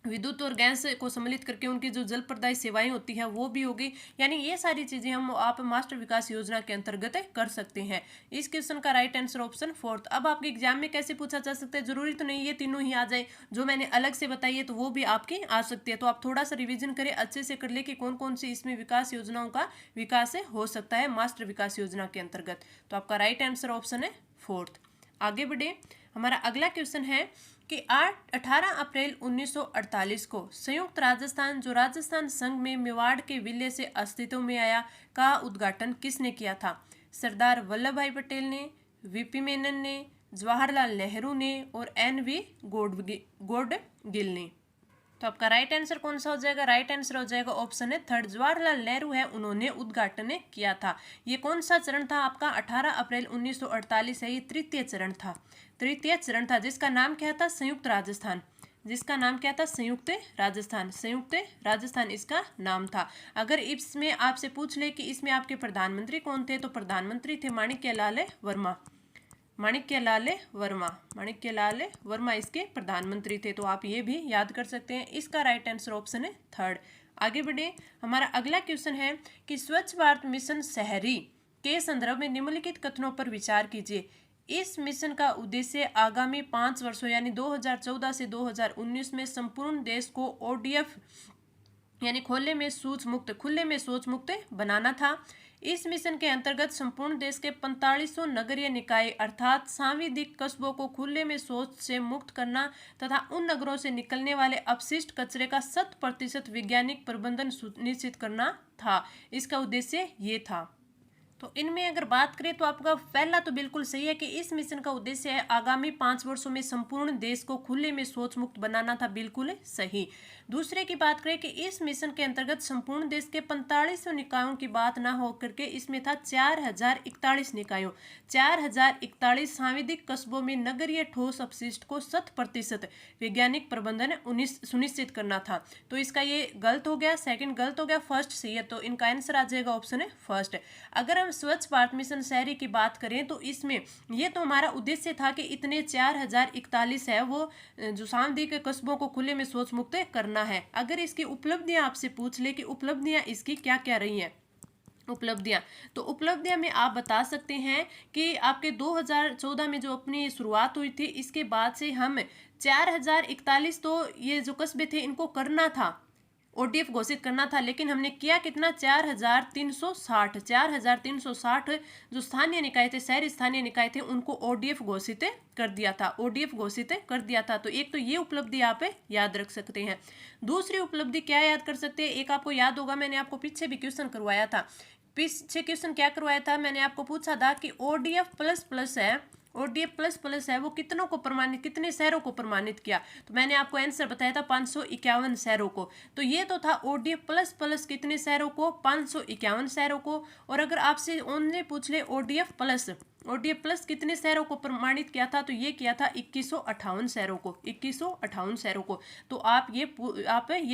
विद्युत और गैस को सम्मिलित करके उनकी जो जल प्रदाय सेवाएं होती हैं वो भी होगी। यानी ये सारी चीज़ें हम आप मास्टर विकास योजना के अंतर्गत कर सकते हैं। इस क्वेश्चन का राइट आंसर ऑप्शन फोर्थ। अब आपके एग्जाम में कैसे पूछा जा सकता है, जरूरी तो नहीं ये तीनों ही आ जाए, जो मैंने अलग से बताई है तो वो भी आपकी आ सकती है। तो आप थोड़ा सा रिविजन करें, अच्छे से कर ले कि कौन कौन सी इसमें विकास योजनाओं का विकास हो सकता है मास्टर विकास योजना के अंतर्गत। तो आपका राइट आंसर ऑप्शन है फोर्थ। आगे बढ़े, हमारा अगला क्वेश्चन है कि 18 अप्रैल 1948 को संयुक्त राजस्थान जो राजस्थान संघ में मेवाड़ के विलय से अस्तित्व में आया का उद्घाटन किसने किया था? सरदार वल्लभ भाई पटेल ने, वीपी मेनन ने, जवाहरलाल नेहरू ने और NV गॉडगिल ने। तो आपका राइट आंसर कौन सा हो जाएगा? राइट आंसर हो जाएगा ऑप्शन है थर्ड, जवाहरलाल नेहरू है, उन्होंने उद्घाटन किया था। ये कौन सा चरण था आपका? 18 अप्रैल 1948 है, ये तृतीय चरण था, जिसका नाम क्या था? संयुक्त राजस्थान इसका नाम था। अगर इसमें आपसे पूछ ले कि इसमें आपके प्रधानमंत्री कौन थे, तो प्रधानमंत्री थे माणिक्यलाल वर्मा इसके प्रधानमंत्री थे। तो आप ये भी याद कर सकते हैं। इसका राइट आंसर ऑप्शन है थर्ड। आगे बढ़े, हमारा अगला क्वेश्चन है कि स्वच्छ भारत मिशन शहरी के संदर्भ में निम्नलिखित कथनों पर विचार कीजिए। इस मिशन का उद्देश्य आगामी 5 वर्षों यानी 2014 से 2019 में संपूर्ण देश को ODF यानी खुले में शौच मुक्त बनाना था। इस मिशन के अंतर्गत संपूर्ण देश के 4500 नगरीय निकाय अर्थात सांविधिक कस्बों को खुले में शौच से मुक्त करना तथा उन नगरों से निकलने वाले अपशिष्ट कचरे का 100% वैज्ञानिक प्रबंधन सुनिश्चित करना था। इसका उद्देश्य ये था। तो इनमें अगर बात करें तो आपका पहला तो बिल्कुल सही है कि इस मिशन का उद्देश्य है आगामी 5 वर्षों में संपूर्ण देश को खुले में शौच मुक्त बनाना था, बिल्कुल सही। दूसरे की बात करें कि इस मिशन के अंतर्गत संपूर्ण देश के 4500 निकायों की बात ना हो करके इसमें था 4041 निकायों, 4041 सांविधिक कस्बों में नगरीय ठोस अपशिष्ट को 100% वैज्ञानिक प्रबंधन सुनिश्चित करना था। तो इसका ये गलत हो गया, सेकंड गलत हो गया, फर्स्ट सही है। तो इनका आंसर आ जाएगा ऑप्शन है फर्स्ट। अगर हम स्वच्छ भारत मिशन शहरी की बात करें तो इसमें ये तो हमारा उद्देश्य था कि इतने 4041 है वो जो सांविधिक कस्बों को खुले में शौच मुक्त करना है। अगर इसकी उपलब्धियां आपसे पूछ ले कि उपलब्धियां इसकी क्या क्या रही हैं, तो उपलब्धियां में आप बता सकते हैं कि आपके 2014 में जो अपनी शुरुआत हुई थी इसके बाद से हम 4041 तो ये जो कस्बे थे इनको करना था, ODF घोषित करना था, लेकिन हमने किया कितना 4360 जो स्थानीय निकाय थे, शहरी स्थानीय निकाय थे, उनको ODF घोषित कर दिया था, ODF घोषित कर दिया था। तो एक तो ये उपलब्धि आप याद रख सकते हैं। दूसरी उपलब्धि क्या याद कर सकते हैं, एक आपको याद होगा मैंने आपको पीछे भी क्वेश्चन करवाया था। पीछे क्वेश्चन क्या करवाया था, मैंने आपको पूछा था कि ODF++ है, ODF++ है वो कितनों को प्रमाणित, कितने शहरों को प्रमाणित किया। तो मैंने आपको आंसर बताया था 551 शहरों को। तो ये तो था ODF++ कितने शहरों को, 551 शहरों को। और अगर आपसे ओनली पूछ ले ODF+ कितने शहरों को प्रमाणित किया था, तो ये किया था 2158 शहरों को, 2158 शहरों को। तो आप ये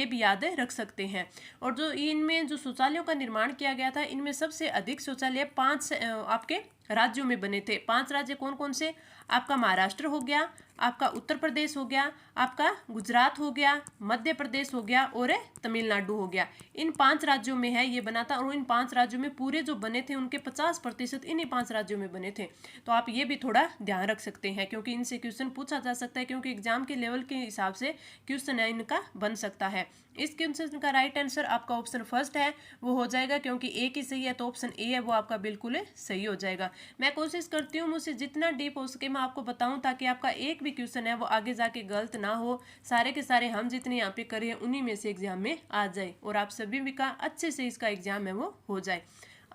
भी याद रख सकते हैं। और जो इनमें जो शौचालयों का निर्माण किया गया था, इनमें सबसे अधिक शौचालय 5 आपके राज्यों में बने थे। 5 राज्य कौन कौन से, आपका महाराष्ट्र हो गया, आपका उत्तर प्रदेश हो गया, आपका गुजरात हो गया, मध्य प्रदेश हो गया और तमिलनाडु हो गया। इन 5 राज्यों में है ये बना था। और इन 5 राज्यों में पूरे जो बने थे उनके 50% इन्हीं 5 राज्यों में बने थे। तो आप ये भी थोड़ा ध्यान रख सकते हैं क्योंकि इनसे क्वेश्चन पूछा जा सकता है, क्योंकि एग्जाम के लेवल के हिसाब से क्वेश्चन है इनका बन सकता है। इस क्वेश्चन का राइट आंसर आपका ऑप्शन फर्स्ट है वो हो जाएगा, क्योंकि एक ही सही है तो ऑप्शन ए है वो आपका बिल्कुल सही हो जाएगा। मैं कोशिश करती हूँ मुझसे जितना डीप हो सके मैं आपको बताऊं ताकि आपका एक भी क्वेश्चन है वो आगे जाके गलत ना हो। सारे के सारे हम जितने यहाँ पे करें उन्हीं में से एग्जाम में आ जाए और आप सभी भी का अच्छे से इसका एग्जाम है वो हो जाए।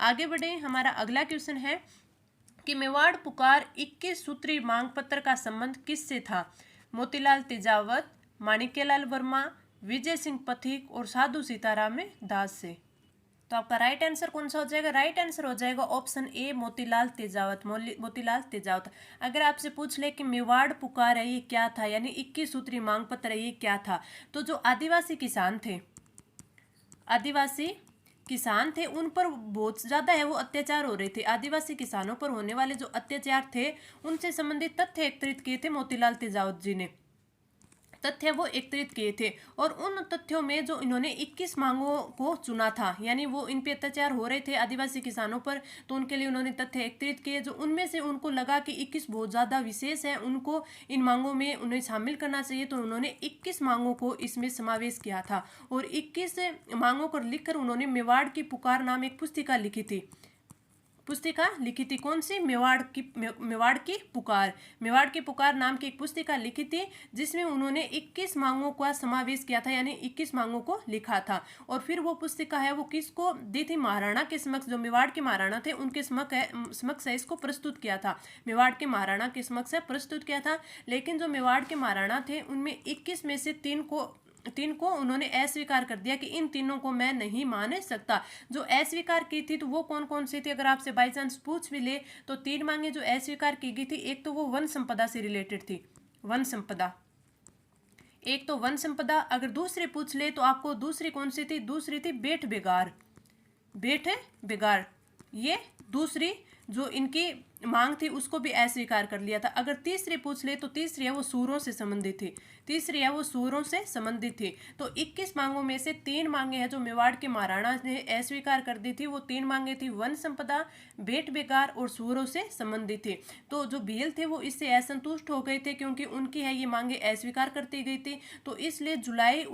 आगे बढ़े, हमारा अगला क्वेश्चन है कि मेवाड़ पुकार 21 सूत्री मांग पत्र का संबंध किससे था? मोतीलाल तेजावत, माणिक्यलाल वर्मा, विजय सिंह पथिक और साधु सीताराम दास से। तो आपका राइट आंसर कौन सा हो जाएगा? राइट आंसर हो जाएगा ऑप्शन ए मोतीलाल तेजावत। अगर आपसे पूछ ले कि मेवाड़ पुकार है ये क्या था, यानी 21 सूत्री मांग पत्र है ये क्या था, तो जो आदिवासी किसान थे उन पर बहुत ज़्यादा है वो अत्याचार हो रहे थे। आदिवासी किसानों पर होने वाले जो अत्याचार थे उनसे संबंधित तथ्य एकत्रित किए थे मोतीलाल तेजावत जी ने, तथ्य वो एकत्रित किए थे। और उन तथ्यों में जो इन्होंने 21 मांगों को चुना था, यानी वो इन पे अत्याचार हो रहे थे आदिवासी किसानों पर, तो उनके लिए उन्होंने तथ्य एकत्रित किए। जो उनमें से उनको लगा कि 21 बहुत ज़्यादा विशेष है, उनको इन मांगों में उन्हें शामिल करना चाहिए, तो उन्होंने 21 मांगों को इसमें समावेश किया था। और 21 मांगों को लिखकर उन्होंने मेवाड़ की पुकार नाम एक पुस्तिका लिखी थी। कौन सी? मेवाड़ की पुकार नाम की एक पुस्तिका लिखी थी जिसमें उन्होंने 21 मांगों का समावेश किया था, यानी 21 मांगों को लिखा था। और फिर वो पुस्तिका है वो किसको दी थी? महाराणा के समक्ष, जो मेवाड़ के महाराणा थे उनके समक्ष है इसको प्रस्तुत किया था। मेवाड़ के महाराणा के समक्ष है प्रस्तुत किया था। लेकिन जो मेवाड़ के महाराणा थे उनमें 21 में से 3 को उन्होंने अस्वीकार कर दिया कि इन तीनों को मैं नहीं मान सकता। जो अस्वीकार की थी तो वो कौन कौन सी थी? अगर आपसे बाई चांस पूछ भी ले तो 3 मांगे जो अस्वीकार की गई थी, एक तो वो वन संपदा से रिलेटेड थी, वन संपदा। अगर दूसरी पूछ ले तो आपको दूसरी कौन सी थी? दूसरी थी बेट बेगार। ये दूसरी जो इनकी मांग थी उसको भी अस्वीकार कर लिया था। अगर तीसरी पूछ ले तो तीसरी है वो सूरों से संबंधित थी, तीसरी है वो सूरों से संबंधित थी। तो 21 मांगों में से 3 मांगे हैं जो मेवाड़ के महाराणा ने अस्वीकार कर दी थी। वो 3 मांगे थी वन संपदा, भेंट बेकार और सूरों से संबंधित थी। तो जो भील थे वो इससे असंतुष्ट हो गए थे क्योंकि उनकी है ये मांगे अस्वीकार कर दी गई थी। तो इसलिए जुलाई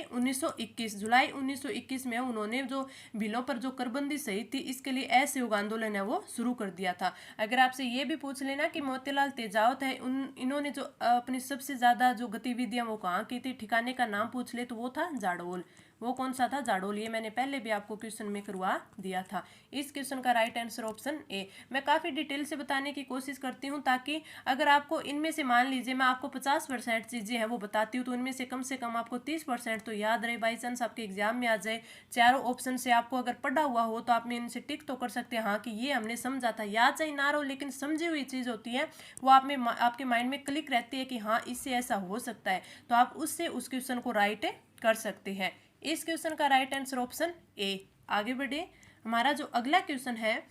1921 में उन्होंने जो बिलों पर जो करबंदी सही थी इसके लिए असहयोग आंदोलन है वो शुरू कर दिया था। अगर आपसे ये भी पूछ लेना कि मोतीलाल तेजावत है इन्होंने जो अपनी सबसे ज्यादा जो गतिविधियां वो कहाँ की थी, ठिकाने का नाम पूछ ले तो वो था जाडोल। वो कौन सा था? जाडोल। ये मैंने पहले भी आपको क्वेश्चन में करवा दिया था। इस क्वेश्चन का राइट आंसर ऑप्शन ए। मैं काफी डिटेल से बताने की कोशिश करती हूँ ताकि अगर आपको इनमें से मान लीजिए मैं आपको 50% चीजें हैं वो बताती हूँ तो उनमें से कम आपको 30% तो याद रहे। बाई चांस आपके एग्जाम में आ जाए, चारों ऑप्शन से आपको अगर पढ़ा हुआ हो तो आप में इनसे टिक तो कर सकते हैं हाँ कि ये हमने समझा था। याद चाहे ना रहो लेकिन समझी हुई चीज होती है वो आप में आपके माइंड में क्लिक रहती है कि हाँ इससे ऐसा हो सकता है, तो आप उससे उस क्वेश्चन को राइट कर सकते हैं। इस क्वेश्चन का राइट आंसर ऑप्शन ए। आगे बढ़े, हमारा जो अगला क्वेश्चन है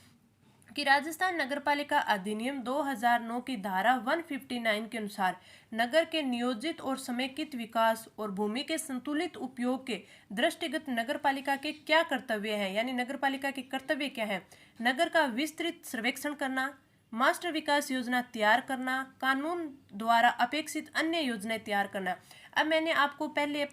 कि राजस्थान नगरपालिका अधिनियम 2009 की धारा 159 के अनुसार नगर के नियोजित और समेकित विकास और भूमि के संतुलित उपयोग के दृष्टिगत नगरपालिका के क्या कर्तव्य हैं, यानी नगरपालिका के कर्तव्य क्या है? नगर का विस्तृत सर्वेक्षण करना, मास्टर विकास योजना तैयार करना, कानून द्वारा अपेक्षित अन्य योजनाएं तैयार करना। अब मैंने आपको पहले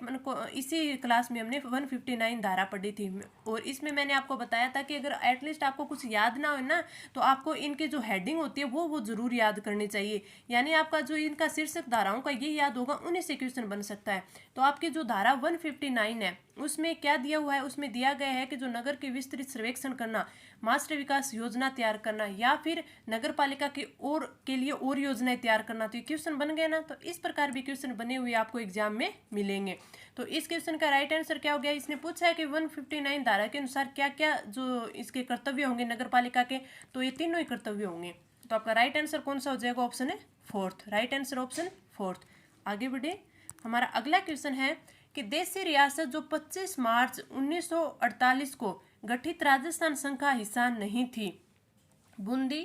इसी क्लास में हमने 159 धारा पढ़ी थी और इसमें मैंने आपको बताया था कि अगर एटलीस्ट आपको कुछ याद ना हो ना तो आपको इनकी जो हेडिंग होती है वो जरूर याद करनी चाहिए। यानी आपका जो इनका शीर्षक धाराओं का ये याद होगा, उन्हीं से क्वेश्चन बन सकता है। तो आपकी जो धारा 159 है उसमें क्या दिया हुआ है? उसमें दिया गया है कि जो नगर के विस्तृत सर्वेक्षण करना, मास्टर विकास योजना तैयार करना या फिर नगर पालिका के लिए और योजनाएं तैयार करना। तो ये क्वेश्चन बन गए ना, तो इस प्रकार भी क्वेश्चन बने हुए आपको एग्जाम में मिलेंगे। तो इस क्वेश्चन का राइट आंसर क्या हो गया? इसने पूछा है कि 159 धारा के अनुसार क्या क्या जो इसके कर्तव्य होंगे नगर पालिका के, तो ये तीनों ही कर्तव्य होंगे। तो आपका राइट आंसर कौन सा हो जाएगा? ऑप्शन है fourth. Right answer option fourth. आगे बढ़े, हमारा अगला क्वेश्चन है कि देशी रियासत जो 25 मार्च 1948 को गठित राजस्थान संघ का हिस्सा नहीं थी, बूंदी,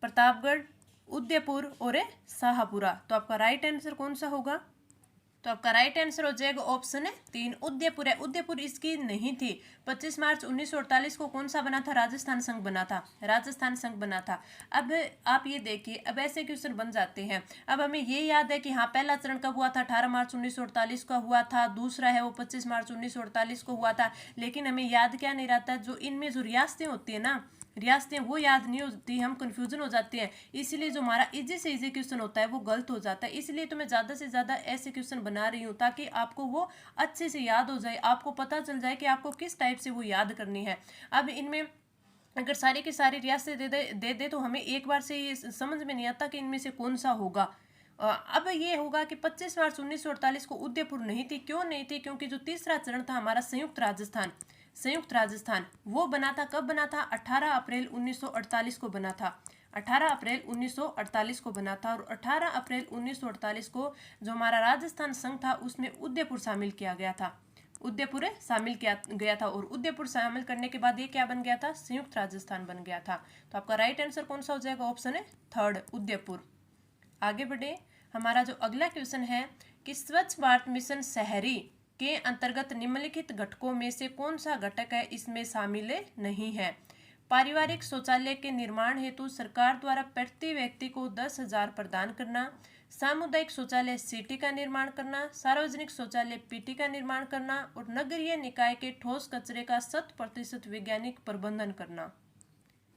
प्रतापगढ़, उदयपुर और शाहपुरा। तो आपका राइट आंसर कौन सा होगा? तो आपका राइट आंसर हो जाएगा ऑप्शन है 3, उदयपुर है। उदयपुर इसकी नहीं थी। 25 मार्च 1948 को कौन सा बना था? राजस्थान संघ बना था, राजस्थान संघ बना था। अब आप ये देखिए, अब ऐसे क्वेश्चन बन जाते हैं। अब हमें ये याद है कि हाँ पहला चरण कब हुआ था? 18 मार्च 1948 का हुआ था। दूसरा है वो 25 मार्च 1948 को हुआ था। लेकिन हमें याद क्या नहीं रहता? जो इनमें जो रियासतें होती है ना, रियासतें वो याद नहीं होती, हम कंफ्यूजन हो जाते हैं। इसीलिए जो हमारा इजी से इजी क्वेश्चन होता है वो गलत हो जाता है। इसलिए तो मैं ज़्यादा से ज़्यादा ऐसे क्वेश्चन बना रही हूँ ताकि आपको वो अच्छे से याद हो जाए, आपको पता चल जाए कि आपको किस टाइप से वो याद करनी है। अब इनमें अगर सारी की सारी रियासतें दे दे तो हमें एक बार से ये समझ में नहीं आता कि इनमें से कौन सा होगा। अब ये होगा कि 25 मार्च 1948 को उदयपुर नहीं थी। क्यों नहीं थी? क्योंकि जो तीसरा चरण था हमारा संयुक्त राजस्थान वो बना था। कब बना था? 18 अप्रैल 1948 को बना था। 18 अप्रैल 1948 को बना था और 18 अप्रैल 1948 को जो हमारा राजस्थान संघ था उसमें उदयपुर शामिल किया गया था। उदयपुर शामिल किया गया था और उदयपुर शामिल करने के बाद ये क्या बन गया था? संयुक्त राजस्थान बन गया था। तो आपका राइट आंसर कौन सा हो जाएगा? ऑप्शन है थर्ड, उदयपुर। आगे बढ़े, हमारा जो अगला क्वेश्चन है कि स्वच्छ भारत मिशन शहरी के अंतर्गत निम्नलिखित घटकों में से कौन सा घटक है इसमें शामिल नहीं है? पारिवारिक शौचालय के निर्माण हेतु सरकार द्वारा प्रति व्यक्ति को 10,000 प्रदान करना, सामुदायिक शौचालय सीटी का निर्माण करना, सार्वजनिक शौचालय पीटी का निर्माण करना और नगरीय निकाय के ठोस कचरे का 100% वैज्ञानिक प्रबंधन करना।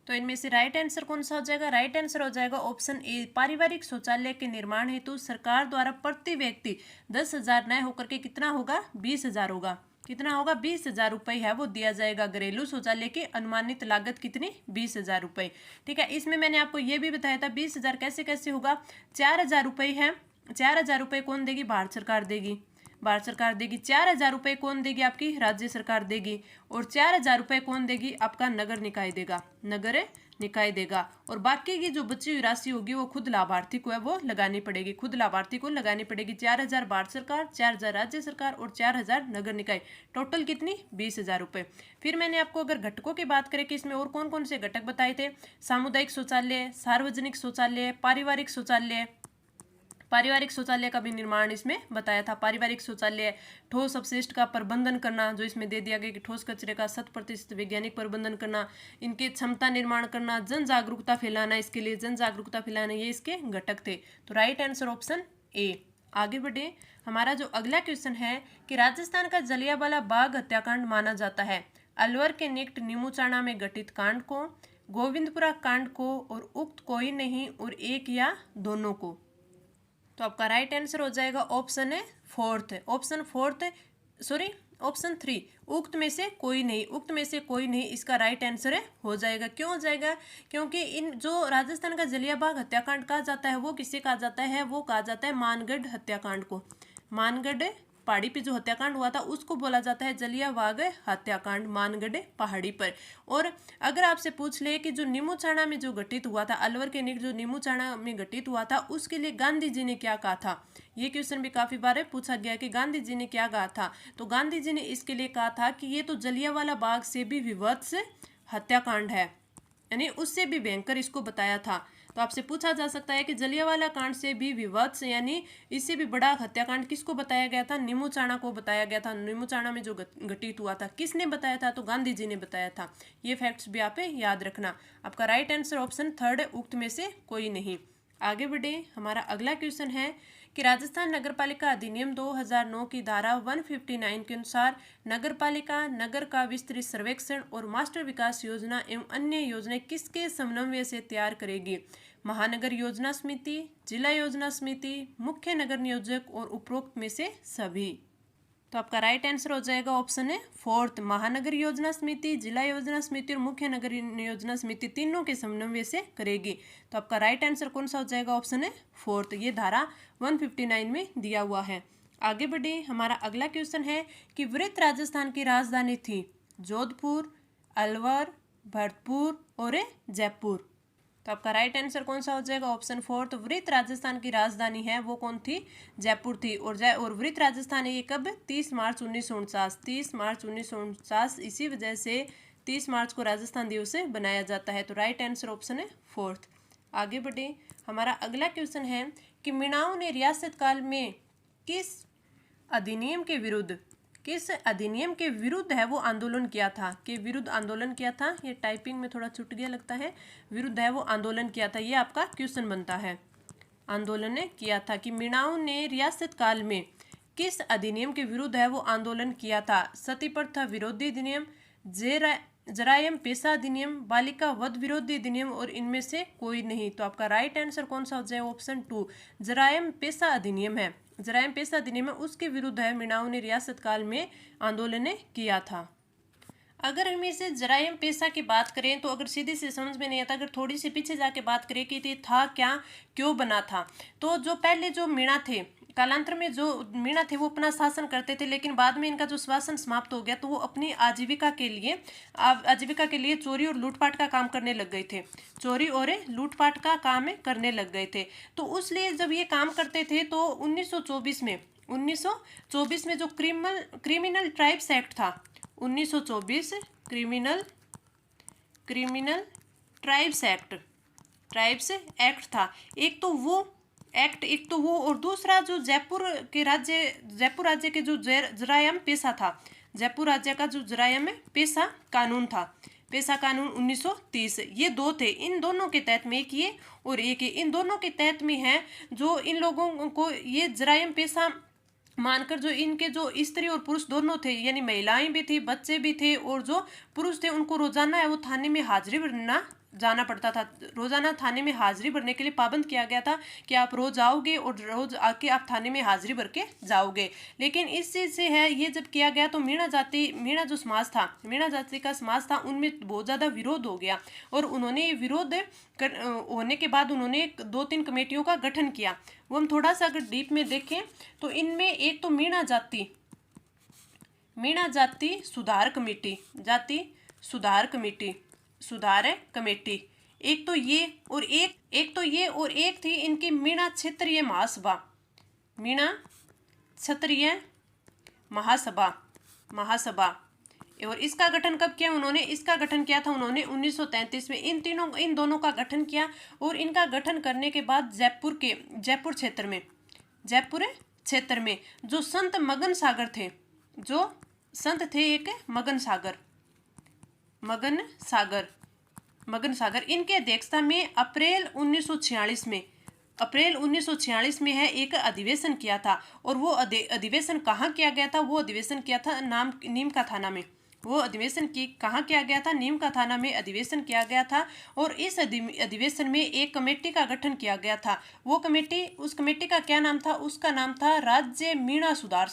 तो इनमें से राइट आंसर कौन सा हो जाएगा? राइट आंसर हो जाएगा ऑप्शन ए, पारिवारिक शौचालय के निर्माण हेतु सरकार द्वारा प्रति व्यक्ति 10,000 न होकर के कितना होगा? 20,000 होगा। कितना होगा? 20,000 रुपये है वो दिया जाएगा। घरेलू शौचालय की अनुमानित लागत कितनी? 20,000 रुपये। ठीक है, इसमें मैंने आपको ये भी बताया था 20,000 कैसे कैसे होगा। 4,000 रुपये है। 4,000 रुपये कौन देगी? भारत सरकार देगी। भारत सरकार देगी। 4,000 रुपये कौन देगी? आपकी राज्य सरकार देगी। और 4,000 रुपये कौन देगी? आपका नगर निकाय देगा। नगर निकाय देगा और बाकी की जो बची हुई राशि होगी वो खुद लाभार्थी को है वो लगानी पड़ेगी, खुद लाभार्थी को लगानी पड़ेगी। 4,000 भारत सरकार, 4,000 राज्य सरकार और 4,000 नगर निकाय, टोटल कितनी 20,000 रुपये। फिर मैंने आपको अगर घटकों की बात करें कि इसमें और कौन कौन से घटक बताए थे, सामुदायिक शौचालय, सार्वजनिक शौचालय, पारिवारिक शौचालय, पारिवारिक शौचालय का भी निर्माण इसमें बताया था। पारिवारिक शौचालय, ठोस अपशिष्ट का प्रबंधन करना, जो इसमें दे दिया गया कि ठोस कचरे का 100% वैज्ञानिक प्रबंधन करना, इनके क्षमता निर्माण करना, जन जागरूकता फैलाना, इसके लिए जन जागरूकता फैलाना, ये इसके घटक थे। तो राइट आंसर ऑप्शन ए। आगे बढ़े, हमारा जो अगला क्वेश्चन है कि राजस्थान का जलियांवाला बाग हत्याकांड माना जाता है अलवर के निकट नीमूचाणा में घटित कांड को, गोविंदपुरा कांड को और उक्त कोई नहीं और एक या दोनों को। तो आपका राइट आंसर हो जाएगा ऑप्शन है फोर्थ, ऑप्शन 3, उक्त में से कोई नहीं, उक्त में से कोई नहीं इसका राइट आंसर है हो जाएगा। क्यों हो जाएगा? क्योंकि इन जो राजस्थान का जलियांवाला बाग हत्याकांड कहा जाता है वो किसे कहा जाता है, वो कहा जाता है मानगढ़ हत्याकांड को। मानगढ़ पहाड़ी पे जो हत्याकांड हुआ था उसको बोला जाता है जलियांवाला हत्याकांड, मानगढ़ पहाड़ी पर। और अगर आपसे पूछ ले कि जो नीमूचाणा में जो घटित हुआ था, अलवर के निकट जो नीमूचाणा में घटित हुआ था, उसके लिए गांधी जी ने क्या कहा था, ये क्वेश्चन भी काफी बार पूछा गया कि गांधी जी ने क्या कहा था। तो गांधी जी ने इसके लिए कहा था कि ये तो जलियांवाला बाग से भी विभत्स हत्याकांड है, यानी उससे भी भयंकर इसको बताया था। तो आपसे पूछा जा सकता है कि जलियांवाला कांड से भी विभत्स यानी इससे भी बड़ा हत्याकांड किसको बताया गया था, नीमूचाणा को बताया गया था। नीमूचाणा में जो घटित हुआ था किसने बताया था, तो गांधी जी ने बताया था। ये फैक्ट्स भी आप याद रखना। आपका राइट आंसर ऑप्शन 3 उक्त में से कोई नहीं। आगे बढ़े, हमारा अगला क्वेश्चन है कि राजस्थान नगरपालिका अधिनियम 2009 की धारा 159 के अनुसार नगरपालिका नगर का विस्तृत सर्वेक्षण और मास्टर विकास योजना एवं अन्य योजनाएं किसके समन्वय से तैयार करेगी? महानगर योजना समिति, जिला योजना समिति, मुख्य नगर नियोजक और उपरोक्त में से सभी। तो आपका राइट आंसर हो जाएगा ऑप्शन है 4, महानगर योजना समिति, जिला योजना समिति और मुख्य नगर योजना समिति तीनों के समन्वय से करेगी। तो आपका राइट आंसर कौन सा हो जाएगा? ऑप्शन है 4, ये धारा 159 में दिया हुआ है। आगे बढ़े, हमारा अगला क्वेश्चन है कि वृत्त राजस्थान की राजधानी थी जोधपुर, अलवर, भरतपुर और जयपुर। तो आपका राइट आंसर कौन सा हो जाएगा? ऑप्शन 4। तो वृत्त राजस्थान की राजधानी है वो कौन थी? जयपुर थी। और वृत्त राजस्थान है ये कब? 30 मार्च 1949, 30 मार्च 1949। इसी वजह से 30 मार्च को राजस्थान दिवस बनाया जाता है। तो राइट आंसर ऑप्शन है 4। आगे बढ़े, हमारा अगला क्वेश्चन है कि मीणाओं ने रियासत काल में किस अधिनियम के विरुद्ध है वो आंदोलन किया था? के विरुद्ध आंदोलन किया था, ये टाइपिंग में थोड़ा छूट गया लगता है, विरुद्ध है वो आंदोलन किया था, ये आपका क्वेश्चन बनता है। आंदोलन ने किया था कि मीणाओं ने रियासत काल में किस अधिनियम के विरुद्ध है वो आंदोलन किया था? सती प्रथा विरोधी अधिनियम, जरायम पेशा अधिनियम, बालिका वध विरोधी अधिनियम और इनमें से कोई नहीं। तो आपका राइट आंसर कौन सा हो जाए? ऑप्शन 2, जरायम पेशा अधिनियम है। जरायम पेशा अधिनियम है उसके विरुद्ध है मीणाओं ने रियासत काल में आंदोलन किया था। अगर हम इसे जरायम पेशा की बात करें तो अगर सीधे से समझ में नहीं आता, अगर थोड़ी सी पीछे जाके बात करें कि ये था क्या, क्यों बना था, तो जो पहले जो मीणा थे, कालांतर में जो मीणा थे वो अपना शासन करते थे, लेकिन बाद में इनका जो शासन समाप्त हो गया तो वो अपनी आजीविका के लिए चोरी और लूटपाट का काम करने लग गए थे। चोरी और लूटपाट का काम करने लग गए थे। तो उसलिए जब ये काम करते थे तो 1924 में जो क्रिमिनल ट्राइब्स एक्ट था, 1924 क्रिमिनल ट्राइब्स एक्ट था। एक तो वो और दूसरा जो जयपुर राज्य के जो जरायम पेशा था, जयपुर राज्य का जो जरायम पेशा कानून था, पेशा कानून 1930, ये दो थे। इन दोनों के तहत में एक ये और एक इन दोनों के तहत में है जो इन लोगों को ये जरायम पेशा मानकर जो इनके जो स्त्री और पुरुष दोनों थे, यानी महिलाएं भी थी, बच्चे भी थे, और जो पुरुष थे उनको रोजाना है वो थाने में हाजिरी भरना जाना पड़ता था। रोजाना थाने में हाजिरी भरने के लिए पाबंद किया गया था कि आप रोज आओगे और रोज आके आप थाने में हाजिरी भर के जाओगे। लेकिन इस चीज से है ये जब किया गया तो मीणा जाति का समाज था उनमें बहुत ज्यादा विरोध हो गया, और उन्होंने विरोध होने के बाद उन्होंने 2-3 कमेटियों का गठन किया। वो हम थोड़ा सा अगर डीप में देखें तो इनमें एक तो मीणा जाति सुधार कमेटी एक तो ये और एक थी इनकी मीणा क्षेत्रीय महासभा, मीणा क्षत्रिय महासभा। और इसका गठन कब किया उन्होंने? इसका गठन किया था उन्होंने 1933 में। इन दोनों का गठन किया और इनका गठन करने के बाद जयपुर क्षेत्र में जो संत मगन सागर इनके अध्यक्षता में अप्रैल 1946 में है एक अधिवेशन किया था। और वो अधिवेशन कहाँ किया गया था? वो अधिवेशन किया था नीम का थाना में। वो अधिवेशन कहाँ किया गया था? नीम का थाना में अधिवेशन किया गया था। और इस अधिवेशन में एक कमेटी का गठन किया गया था। उस कमेटी का क्या नाम था? उसका नाम था राज्य मीणा सुधार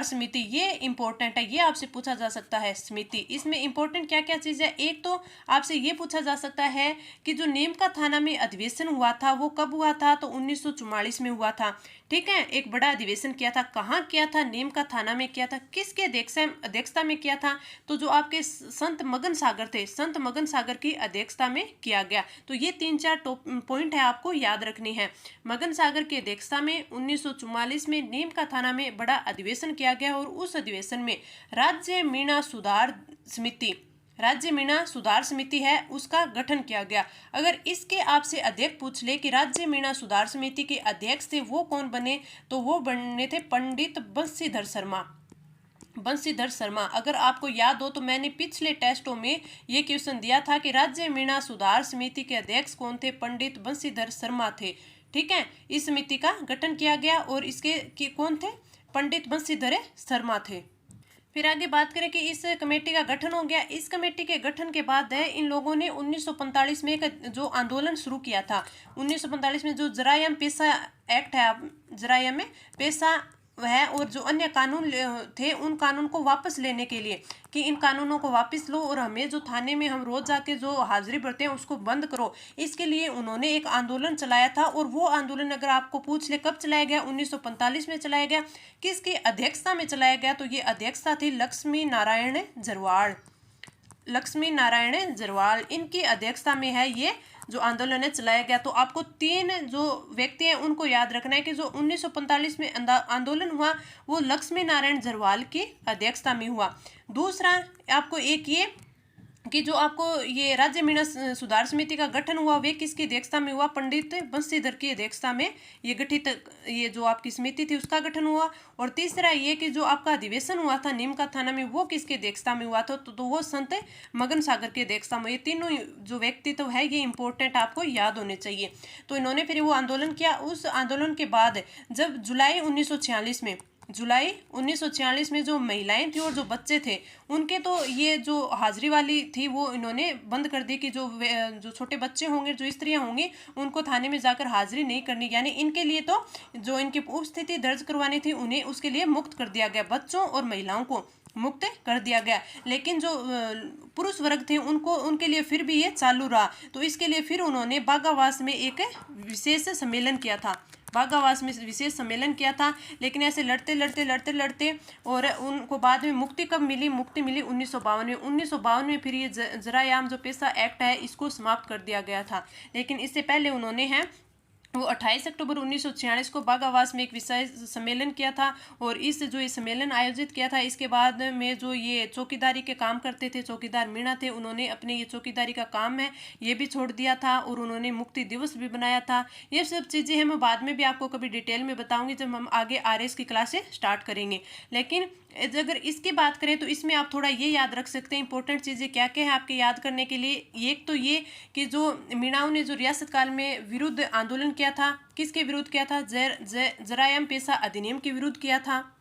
समिति। ये इंपॉर्टेंट है, ये आपसे पूछा जा सकता है समिति। इसमें इंपॉर्टेंट क्या क्या चीज़ है? एक तो आपसे ये पूछा जा सकता है कि जो नीम का थाना में अधिवेशन हुआ था वो कब हुआ था? तो 1944 में हुआ था। ठीक है, एक बड़ा अधिवेशन किया था। कहाँ किया था? नीम का थाना में किया था। किसके अध्यक्षता में किया था? तो जो आपके संत मगन सागर थे, संत मगन सागर की अध्यक्षता में किया गया। तो ये 3-4 पॉइंट है आपको याद रखनी है। मगन सागर की अध्यक्षता में 1944 में नीम का थाना में बड़ा अधिवेशन किया गया और उस अधिवेशन में राज्य मीणा सुधार समिति है उसका गठन किया गया। अगर इसके आपसे अध्यक्ष पूछ ले कि राज्य मीणा सुधार समिति के अध्यक्ष थे वो कौन बने, तो वो बने थे पंडित बंशीधर शर्मा। अगर आपको याद हो तो मैंने पिछले टेस्टों में ये क्वेश्चन दिया था कि राज्य मीणा सुधार समिति के अध्यक्ष कौन थे? पंडित बंशीधर शर्मा थे। ठीक है, इस समिति का गठन किया गया और इसके कौन थे? पंडित बंशीधर शर्मा थे। फिर आगे बात करें कि इस कमेटी का गठन हो गया। इस कमेटी के गठन के बाद है इन लोगों ने 1945 में एक जो आंदोलन शुरू किया था। 1945 में जो जरायम पेशा एक्ट है, जरायम में पेशा है और जो अन्य कानून थे उन कानून को वापस लेने के लिए कि इन कानूनों को वापस लो और हमें जो थाने में हम रोज जाके जो हाजिरी भरते हैं उसको बंद करो, इसके लिए उन्होंने एक आंदोलन चलाया था। और वो आंदोलन अगर आपको पूछ ले कब चलाया गया? 1945 में चलाया गया। किसकी अध्यक्षता में चलाया गया? तो ये अध्यक्षता थी लक्ष्मी नारायण जरवाल। इनकी अध्यक्षता में है ये जो आंदोलन है चलाया गया। तो आपको 3 जो व्यक्ति हैं उनको याद रखना है कि जो 1945 में आंदोलन हुआ वो लक्ष्मी नारायण जरवाल की अध्यक्षता में हुआ। दूसरा आपको एक ये कि जो आपको ये राज्य मीणा सुधार समिति का गठन हुआ वे किसकी अध्यक्षता में हुआ? पंडित बंशीधर की अध्यक्षता में ये गठित ये जो आपकी समिति थी उसका गठन हुआ। और तीसरा ये कि जो आपका अधिवेशन हुआ था नीम का थाना में वो किसकी अध्यक्षता में हुआ था? तो वो संत मगन सागर की अध्यक्षता में। ये तीनों जो व्यक्तित्व है ये इंपॉर्टेंट आपको याद होने चाहिए। तो इन्होंने फिर वो आंदोलन किया। उस आंदोलन के बाद जब जुलाई 1946 में जो महिलाएं थी और जो बच्चे थे उनके तो ये जो हाजिरी वाली थी वो इन्होंने बंद कर दी कि जो छोटे बच्चे होंगे, जो स्त्रियां होंगी उनको थाने में जाकर हाजिरी नहीं करनी, यानी इनके लिए तो जो इनकी उपस्थिति दर्ज करवानी थी उन्हें उसके लिए मुक्त कर दिया गया। बच्चों और महिलाओं को मुक्त कर दिया गया। लेकिन जो पुरुष वर्ग थे उनके लिए फिर भी ये चालू रहा। तो इसके लिए फिर उन्होंने बागावास में एक विशेष सम्मेलन किया था। लेकिन ऐसे लड़ते और उनको बाद में मुक्ति कब मिली? मुक्ति मिली 1952 में फिर ये जरायाम जो पेशा एक्ट है इसको समाप्त कर दिया गया था। लेकिन इससे पहले उन्होंने वो 28 अक्टूबर 1946 को बागावास में एक विशेष सम्मेलन किया था। और इस जो ये सम्मेलन आयोजित किया था इसके बाद में जो ये चौकीदारी के काम करते थे, चौकीदार मीणा थे, उन्होंने अपने ये चौकीदारी का काम है ये भी छोड़ दिया था और उन्होंने मुक्ति दिवस भी बनाया था। ये सब चीज़ें हैं मैं बाद में भी आपको कभी डिटेल में बताऊंगी जब हम आगे RS की क्लासें स्टार्ट करेंगे। लेकिन अगर इसकी बात करें तो इसमें आप थोड़ा ये याद रख सकते हैं इंपॉर्टेंट चीज़ें क्या क्या है आपके याद करने के लिए। एक तो ये कि जो मीणाओं ने जो रियासत काल में विरुद्ध आंदोलन किया था, किसके विरुद्ध किया था? जरायम पेशा अधिनियम के विरुद्ध किया था।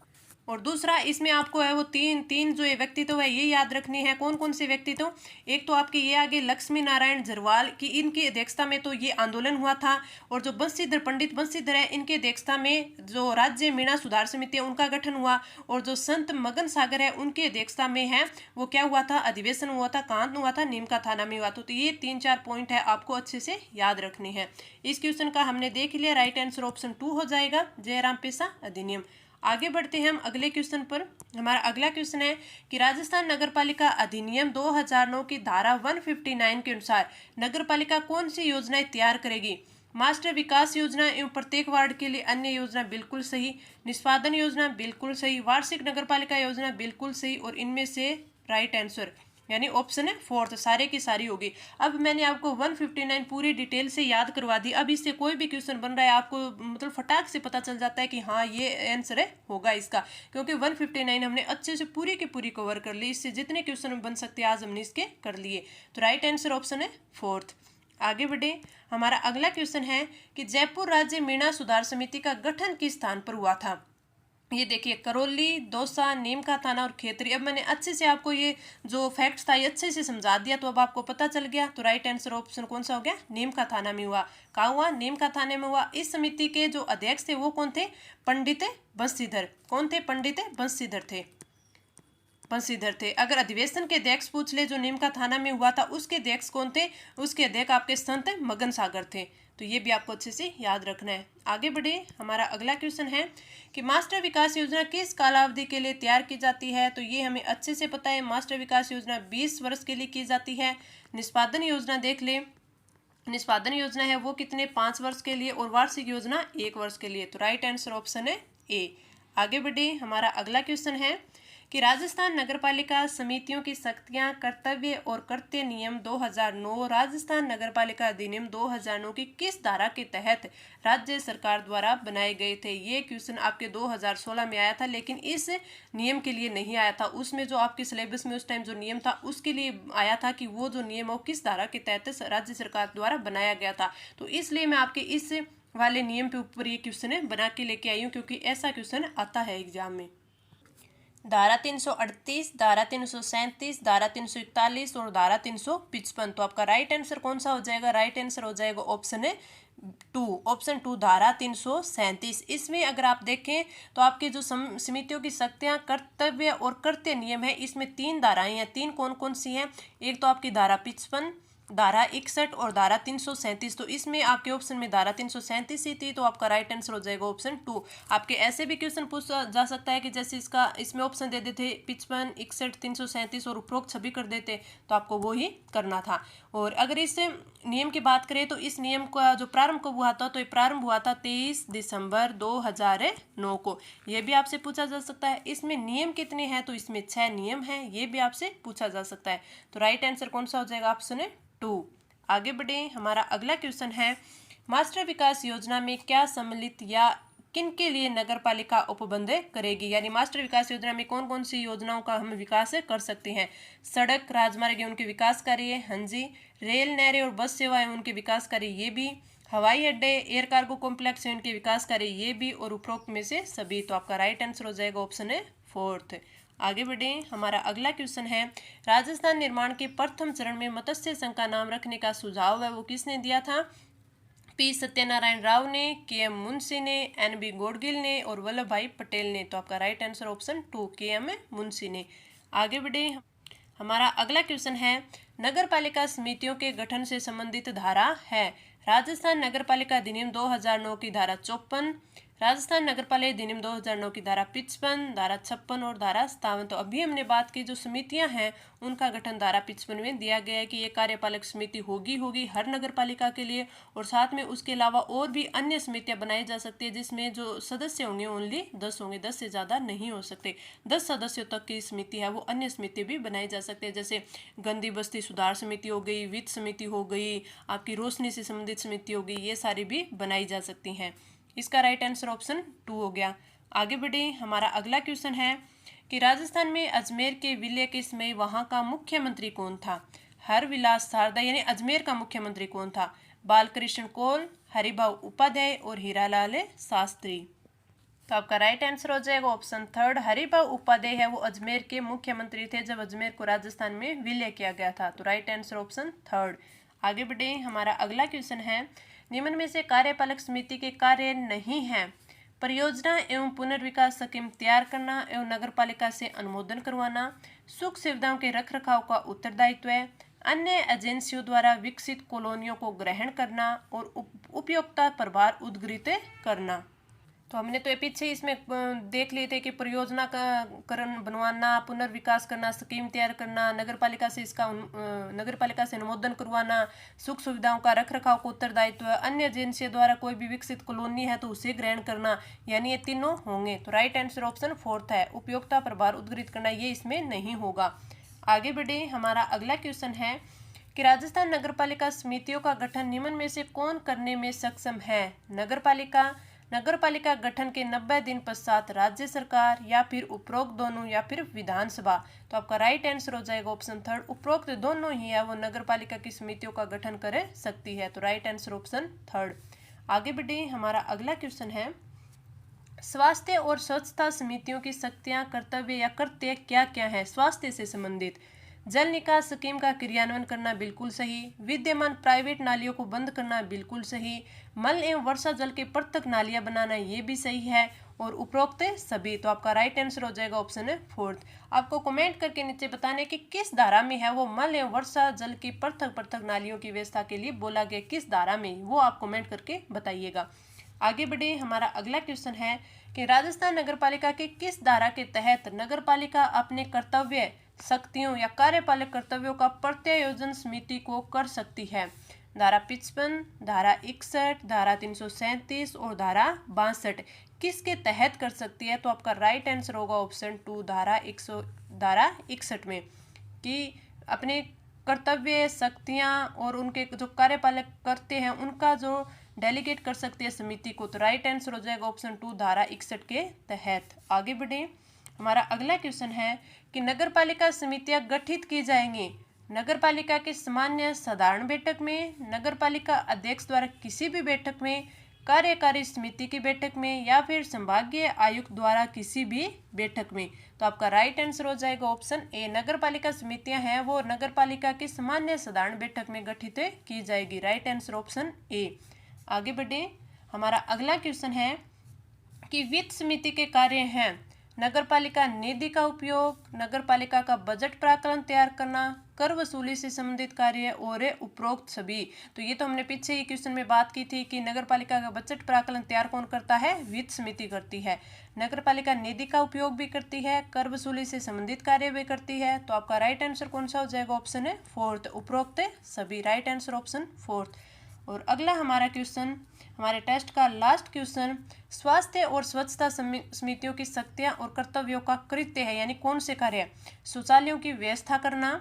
और दूसरा इसमें आपको है वो तीन जो ये व्यक्तित्व है ये याद रखने हैं। कौन कौन से व्यक्तित्व? एक तो आपके ये आगे लक्ष्मी नारायण जरवाल की इनकी अध्यक्षता में तो ये आंदोलन हुआ था। और जो पंडित बंशीधर है इनकी अध्यक्षता में जो राज्य मीणा सुधार समिति है उनका गठन हुआ। और जो संत मगन सागर है उनकी अध्यक्षता में है वो क्या हुआ था? अधिवेशन हुआ था। कहाँ हुआ था? नीम का थाना में हुआ था। तो ये 3-4 पॉइंट है आपको अच्छे से याद रखने हैं। इस क्वेश्चन का हमने देख लिया, राइट आंसर ऑप्शन 2 हो जाएगा, जयराम पेशा अधिनियम। आगे बढ़ते हैं हम अगले क्वेश्चन पर। हमारा अगला क्वेश्चन है कि राजस्थान नगरपालिका अधिनियम 2009 की धारा 159 के अनुसार नगरपालिका कौन सी योजनाएं तैयार करेगी? मास्टर विकास योजना एवं प्रत्येक वार्ड के लिए अन्य योजना बिल्कुल सही, निष्पादन योजना बिल्कुल सही, वार्षिक नगरपालिका योजना बिल्कुल सही, और इनमें से राइट आंसर यानी ऑप्शन है फोर्थ, सारे की सारी होगी। अब मैंने आपको 159 पूरी डिटेल से याद करवा दी। अब इससे कोई भी क्वेश्चन बन रहा है आपको मतलब फटाक से पता चल जाता है कि हाँ ये आंसर है होगा इसका, क्योंकि 159 हमने अच्छे से पूरी की पूरी कवर कर ली। इससे जितने क्वेश्चन बन सकते हैं आज हमने इसके कर लिए। तो राइट आंसर ऑप्शन है फोर्थ। आगे बढ़े। हमारा अगला क्वेश्चन है कि जयपुर राज्य मीणा सुधार समिति का गठन किस स्थान पर हुआ था? ये देखिए करौली, दौसा, नीम का थाना और खेतरी। अब मैंने अच्छे से आपको ये जो फैक्ट्स था ये अच्छे से समझा दिया, तो अब आपको पता चल गया। तो राइट आंसर ऑप्शन कौन सा हो गया? नीम का थाना में हुआ। कहाँ हुआ? नीम का थाने में हुआ। इस समिति के जो अध्यक्ष थे वो कौन थे? पंडित बंशीधर। कौन थे? पंडित बंशीधर थे। बंशीधर थे। अगर अधिवेशन के अध्यक्ष पूछ ले जो नीम का थाना में हुआ था, उसके अध्यक्ष कौन थे? उसके अध्यक्ष आपके संत मगन सागर थे। तो ये भी आपको अच्छे से याद रखना है। आगे बढ़े। हमारा अगला क्वेश्चन है कि मास्टर विकास योजना किस कालावधि के लिए तैयार की जाती है? तो ये हमें अच्छे से पता है। मास्टर विकास योजना 20 वर्ष के लिए की जाती है। निष्पादन योजना देख ले। निष्पादन योजना है वो कितने? 5 वर्ष के लिए, और वार्षिक योजना 1 वर्ष के लिए। तो राइट आंसर ऑप्शन है ए। आगे बढ़े। हमारा अगला क्वेश्चन है कि राजस्थान नगरपालिका समितियों की शक्तियां, कर्तव्य और कृत्य नियम 2009 राजस्थान नगरपालिका अधिनियम 2009 की किस धारा के तहत राज्य सरकार द्वारा बनाए गए थे? ये क्वेश्चन आपके 2016 में आया था, लेकिन इस नियम के लिए नहीं आया था। उसमें जो आपके सिलेबस में उस टाइम जो नियम था उसके लिए आया था कि वो जो नियम है वो किस धारा के तहत राज्य सरकार द्वारा बनाया गया था। तो इसलिए मैं आपके इस वाले नियम के ऊपर ये क्वेश्चन बना के लेके आई हूँ, क्योंकि ऐसा क्वेश्चन आता है एग्जाम में। धारा 338, धारा 337, धारा 341 और धारा 355। तो आपका राइट आंसर कौन सा हो जाएगा? राइट आंसर हो जाएगा ऑप्शन है 2। ऑप्शन 2 धारा 337। इसमें अगर आप देखें तो आपके जो समितियों की शक्तियां, कर्तव्य और कृत्य नियम है, इसमें 3 धाराएं हैं। 3 कौन कौन सी हैं? एक तो आपकी धारा 55, धारा 61 और धारा 337। तो इसमें आपके ऑप्शन में धारा 337 ही थी, तो आपका राइट आंसर हो जाएगा ऑप्शन 2। आपके ऐसे भी क्वेश्चन पूछा जा सकता है कि जैसे इसमें ऑप्शन दे देते 55, 61, 337 और उपरोक्त छवि कर देते, तो आपको वो ही करना था। और अगर इस नियम की बात करें तो इस नियम का जो प्रारंभ कब हुआ था? तो ये प्रारंभ हुआ था 23 दिसंबर 2009 को। यह भी आपसे पूछा जा सकता है। इसमें नियम कितने हैं? तो इसमें 6 नियम हैं। ये भी आपसे पूछा जा सकता है। तो राइट आंसर कौन सा हो जाएगा? ऑप्शन है 2। आगे बढ़े। हमारा अगला क्वेश्चन है मास्टर विकास योजना में क्या सम्मिलित या किन के लिए नगर पालिका उपबंध करेगी? यानी मास्टर विकास योजना में कौन कौन सी योजनाओं का हम विकास कर सकते हैं? सड़क, राजमार्ग उनके विकास कार्य, हाँ जी, रेल, नहरें और बस सेवाएं उनके विकास कार्य, ये भी, हवाई अड्डे, एयर कार्गो कॉम्प्लेक्स है उनके विकास कार्य, ये भी, और उपरोक्त में से सभी। तो आपका राइट आंसर हो जाएगा ऑप्शन है 4th। आगे बढ़े। हमारा अगला क्वेश्चन है राजस्थान निर्माण के प्रथम चरण में मत्स्य संघ का नाम रखने का सुझाव है वो किसने दिया था? पी सत्यनारायण राव ने, के.एम. मुंशी ने, एन.बी. गोडगिल ने और वल्लभ भाई पटेल ने। तो आपका right answer option 2 KM. Munshi ने। आगे बढ़े। हमारा अगला क्वेश्चन है नगर पालिका समितियों के गठन से संबंधित धारा है। राजस्थान नगर पालिका अधिनियम 2009 की धारा 54, राजस्थान नगरपालिका अधिनियम 2009 की धारा 55, धारा 56 और धारा 57। तो अभी हमने बात की जो समितियां हैं उनका गठन धारा 55 में दिया गया है कि ये कार्यपालक समिति होगी हर नगर पालिका के लिए, और साथ में उसके अलावा और भी अन्य समितियां बनाई जा सकती है जिसमें जो सदस्य होंगे ओनली 10 होंगे, 10 से ज़्यादा नहीं हो सकते। 10 सदस्यों तक की समिति है वो अन्य समिति भी बनाई जा सकती है, जैसे गंदी बस्ती सुधार समिति हो गई, वित्त समिति हो गई, आपकी रोशनी से संबंधित समिति हो गई, ये सारी भी बनाई जा सकती हैं। इसका राइट आंसर ऑप्शन 2 हो गया। आगे बढ़े। हमारा अगला क्वेश्चन है कि राजस्थान में अजमेर के विलय के समय वहां का मुख्यमंत्री कौन था? हरविलास शारदा यानी अजमेर का मुख्यमंत्री कौन था? बालकृष्ण कौल, हरिभाऊ उपाध्याय और हीरालाल शास्त्री। तो आपका राइट आंसर हो जाएगा ऑप्शन 3 हरिभाऊ उपाध्याय है वो अजमेर के मुख्यमंत्री थे जब अजमेर को राजस्थान में विलय किया गया था। तो राइट आंसर ऑप्शन 3। आगे बढ़े। हमारा अगला क्वेश्चन है निम्न में से कार्यपालक समिति के कार्य नहीं हैं? परियोजना एवं पुनर्विकास स्कीम तैयार करना एवं नगरपालिका से अनुमोदन करवाना, सुख सुविधाओं के रखरखाव का उत्तरदायित्व है, अन्य एजेंसियों द्वारा विकसित कॉलोनियों को ग्रहण करना और उपयोगिता प्रभार उद्घृत करना। तो हमने तो ये पीछे इसमें देख लिए थे कि परियोजना का करण बनवाना, पुनर्विकास करना, स्कीम तैयार करना, नगरपालिका से नगरपालिका से अनुमोदन करवाना, सुख सुविधाओं का रख रखाव को उत्तरदायित्व, अन्य एजेंसियों द्वारा कोई भी विकसित कॉलोनी है तो उसे ग्रहण करना, यानी ये तीनों होंगे। तो राइट आंसर ऑप्शन 4 है। उपयोगिता प्रभार उद्घाटित करना, ये इसमें नहीं होगा। आगे बढ़े, हमारा अगला क्वेश्चन है कि राजस्थान नगरपालिका समितियों का गठन निम्न में से कौन करने में सक्षम है? नगरपालिका गठन के 90 दिन पश्चात राज्य सरकार, या फिर उपरोक्त दोनों, या फिर विधानसभा। तो आपका राइट आंसर हो जाएगा ऑप्शन 3, उपरोक्त दोनों ही है वो नगरपालिका की समितियों का गठन कर सकती है। तो राइट आंसर ऑप्शन 3। आगे बढ़े, हमारा अगला क्वेश्चन है स्वास्थ्य और स्वच्छता समितियों की शक्तियां, कर्तव्य या कृत्य क्या क्या है? स्वास्थ्य से संबंधित जल निकास स्कीम का क्रियान्वयन करना बिल्कुल सही, विद्यमान प्राइवेट नालियों को बंद करना बिल्कुल सही, मल एवं वर्षा जल के पृथक नालियां बनाना ये भी सही है, और उपरोक्त सभी। तो आपका राइट आंसर हो जाएगा ऑप्शन 4। आपको कमेंट करके नीचे बताने कि किस धारा में है वो मल एवं वर्षा जल की पृथक नालियों की व्यवस्था के लिए बोला गया, किस धारा में, वो आप कमेंट करके बताइएगा। आगे बढ़े, हमारा अगला क्वेश्चन है कि राजस्थान नगरपालिका के किस धारा के तहत नगरपालिका अपने कर्तव्य, शक्तियों या कार्यपालक कर्तव्यों का प्रत्यायोजन समिति को कर सकती है? धारा 55, धारा 61, धारा 337 और धारा 62 किसके तहत कर सकती है? तो आपका राइट आंसर होगा ऑप्शन 2, धारा 61 में, कि अपने कर्तव्य, शक्तियां और उनके जो कार्यपालक करते हैं उनका जो डेलीगेट कर सकती है समिति को। तो राइट आंसर हो जाएगा ऑप्शन 2, धारा 61 के तहत। आगे बढ़े, हमारा अगला क्वेश्चन है कि नगरपालिका समितियां गठित की जाएंगी नगरपालिका के सामान्य साधारण बैठक में, नगरपालिका अध्यक्ष द्वारा किसी भी बैठक में, कार्यकारी समिति की बैठक में, या फिर संभागीय आयुक्त द्वारा किसी भी बैठक में। तो आपका राइट आंसर हो जाएगा ऑप्शन ए, नगरपालिका समितियां हैं वो नगरपालिका की सामान्य साधारण बैठक में गठित की जाएगी। Right answer option A. आगे बढ़े, हमारा अगला क्वेश्चन है कि वित्त समिति के कार्य हैं नगरपालिका निधि का उपयोग, नगरपालिका का बजट प्राकलन तैयार करना, कर वसूली से संबंधित कार्य और उपरोक्त सभी। तो ये तो हमने पीछे ही क्वेश्चन में बात की थी कि नगरपालिका का बजट प्राकलन तैयार कौन करता है? वित्त समिति करती है। नगरपालिका निधि का उपयोग भी करती है, कर वसूली से संबंधित कार्य भी करती है। तो आपका राइट आंसर कौन सा हो जाएगा? ऑप्शन है 4, उपरोक्त सभी। Right answer option 4। और अगला हमारा क्वेश्चन, हमारे टेस्ट का लास्ट क्वेश्चन, स्वास्थ्य और स्वच्छता समितियों की शक्तियां और कर्तव्यों का कृत्य है, यानी कौन से कार्य? शौचालयों की व्यवस्था करना,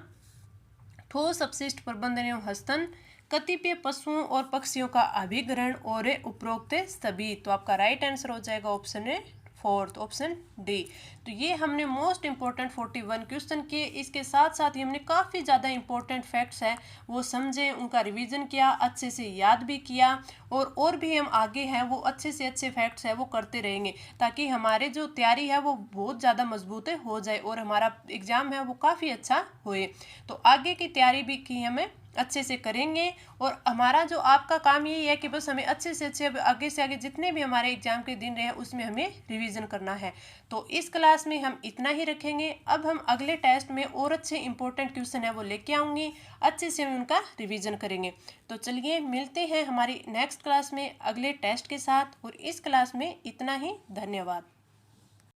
ठोस अपशिष्ट प्रबंधन एवं हस्तन, कतिपय पशुओं और पक्षियों का अभिग्रहण और उपरोक्त सभी। तो आपका राइट आंसर हो जाएगा ऑप्शन 4, ऑप्शन डी। तो ये हमने मोस्ट इंपॉर्टेंट 41 क्वेश्चन किए। इसके साथ साथ ही हमने काफ़ी ज़्यादा इंपॉर्टेंट फैक्ट्स हैं वो समझे, उनका रिवीजन किया, अच्छे से याद भी किया, और भी हम आगे हैं वो अच्छे से अच्छे फैक्ट्स हैं वो करते रहेंगे, ताकि हमारे जो तैयारी है वो बहुत ज़्यादा मजबूत हो जाए और हमारा एग्ज़ाम है वो काफ़ी अच्छा होए। तो आगे की तैयारी भी की हमें अच्छे से करेंगे, और हमारा जो आपका काम यही है कि बस हमें अच्छे से अच्छे आगे से आगे जितने भी हमारे एग्जाम के दिन रहे उसमें हमें रिवीजन करना है। तो इस क्लास में हम इतना ही रखेंगे। अब हम अगले टेस्ट में और अच्छे इंपॉर्टेंट क्वेश्चन है वो लेके आऊँगी, अच्छे से हम उनका रिवीजन करेंगे। तो चलिए मिलते हैं हमारी नेक्स्ट क्लास में अगले टेस्ट के साथ, और इस क्लास में इतना ही। धन्यवाद।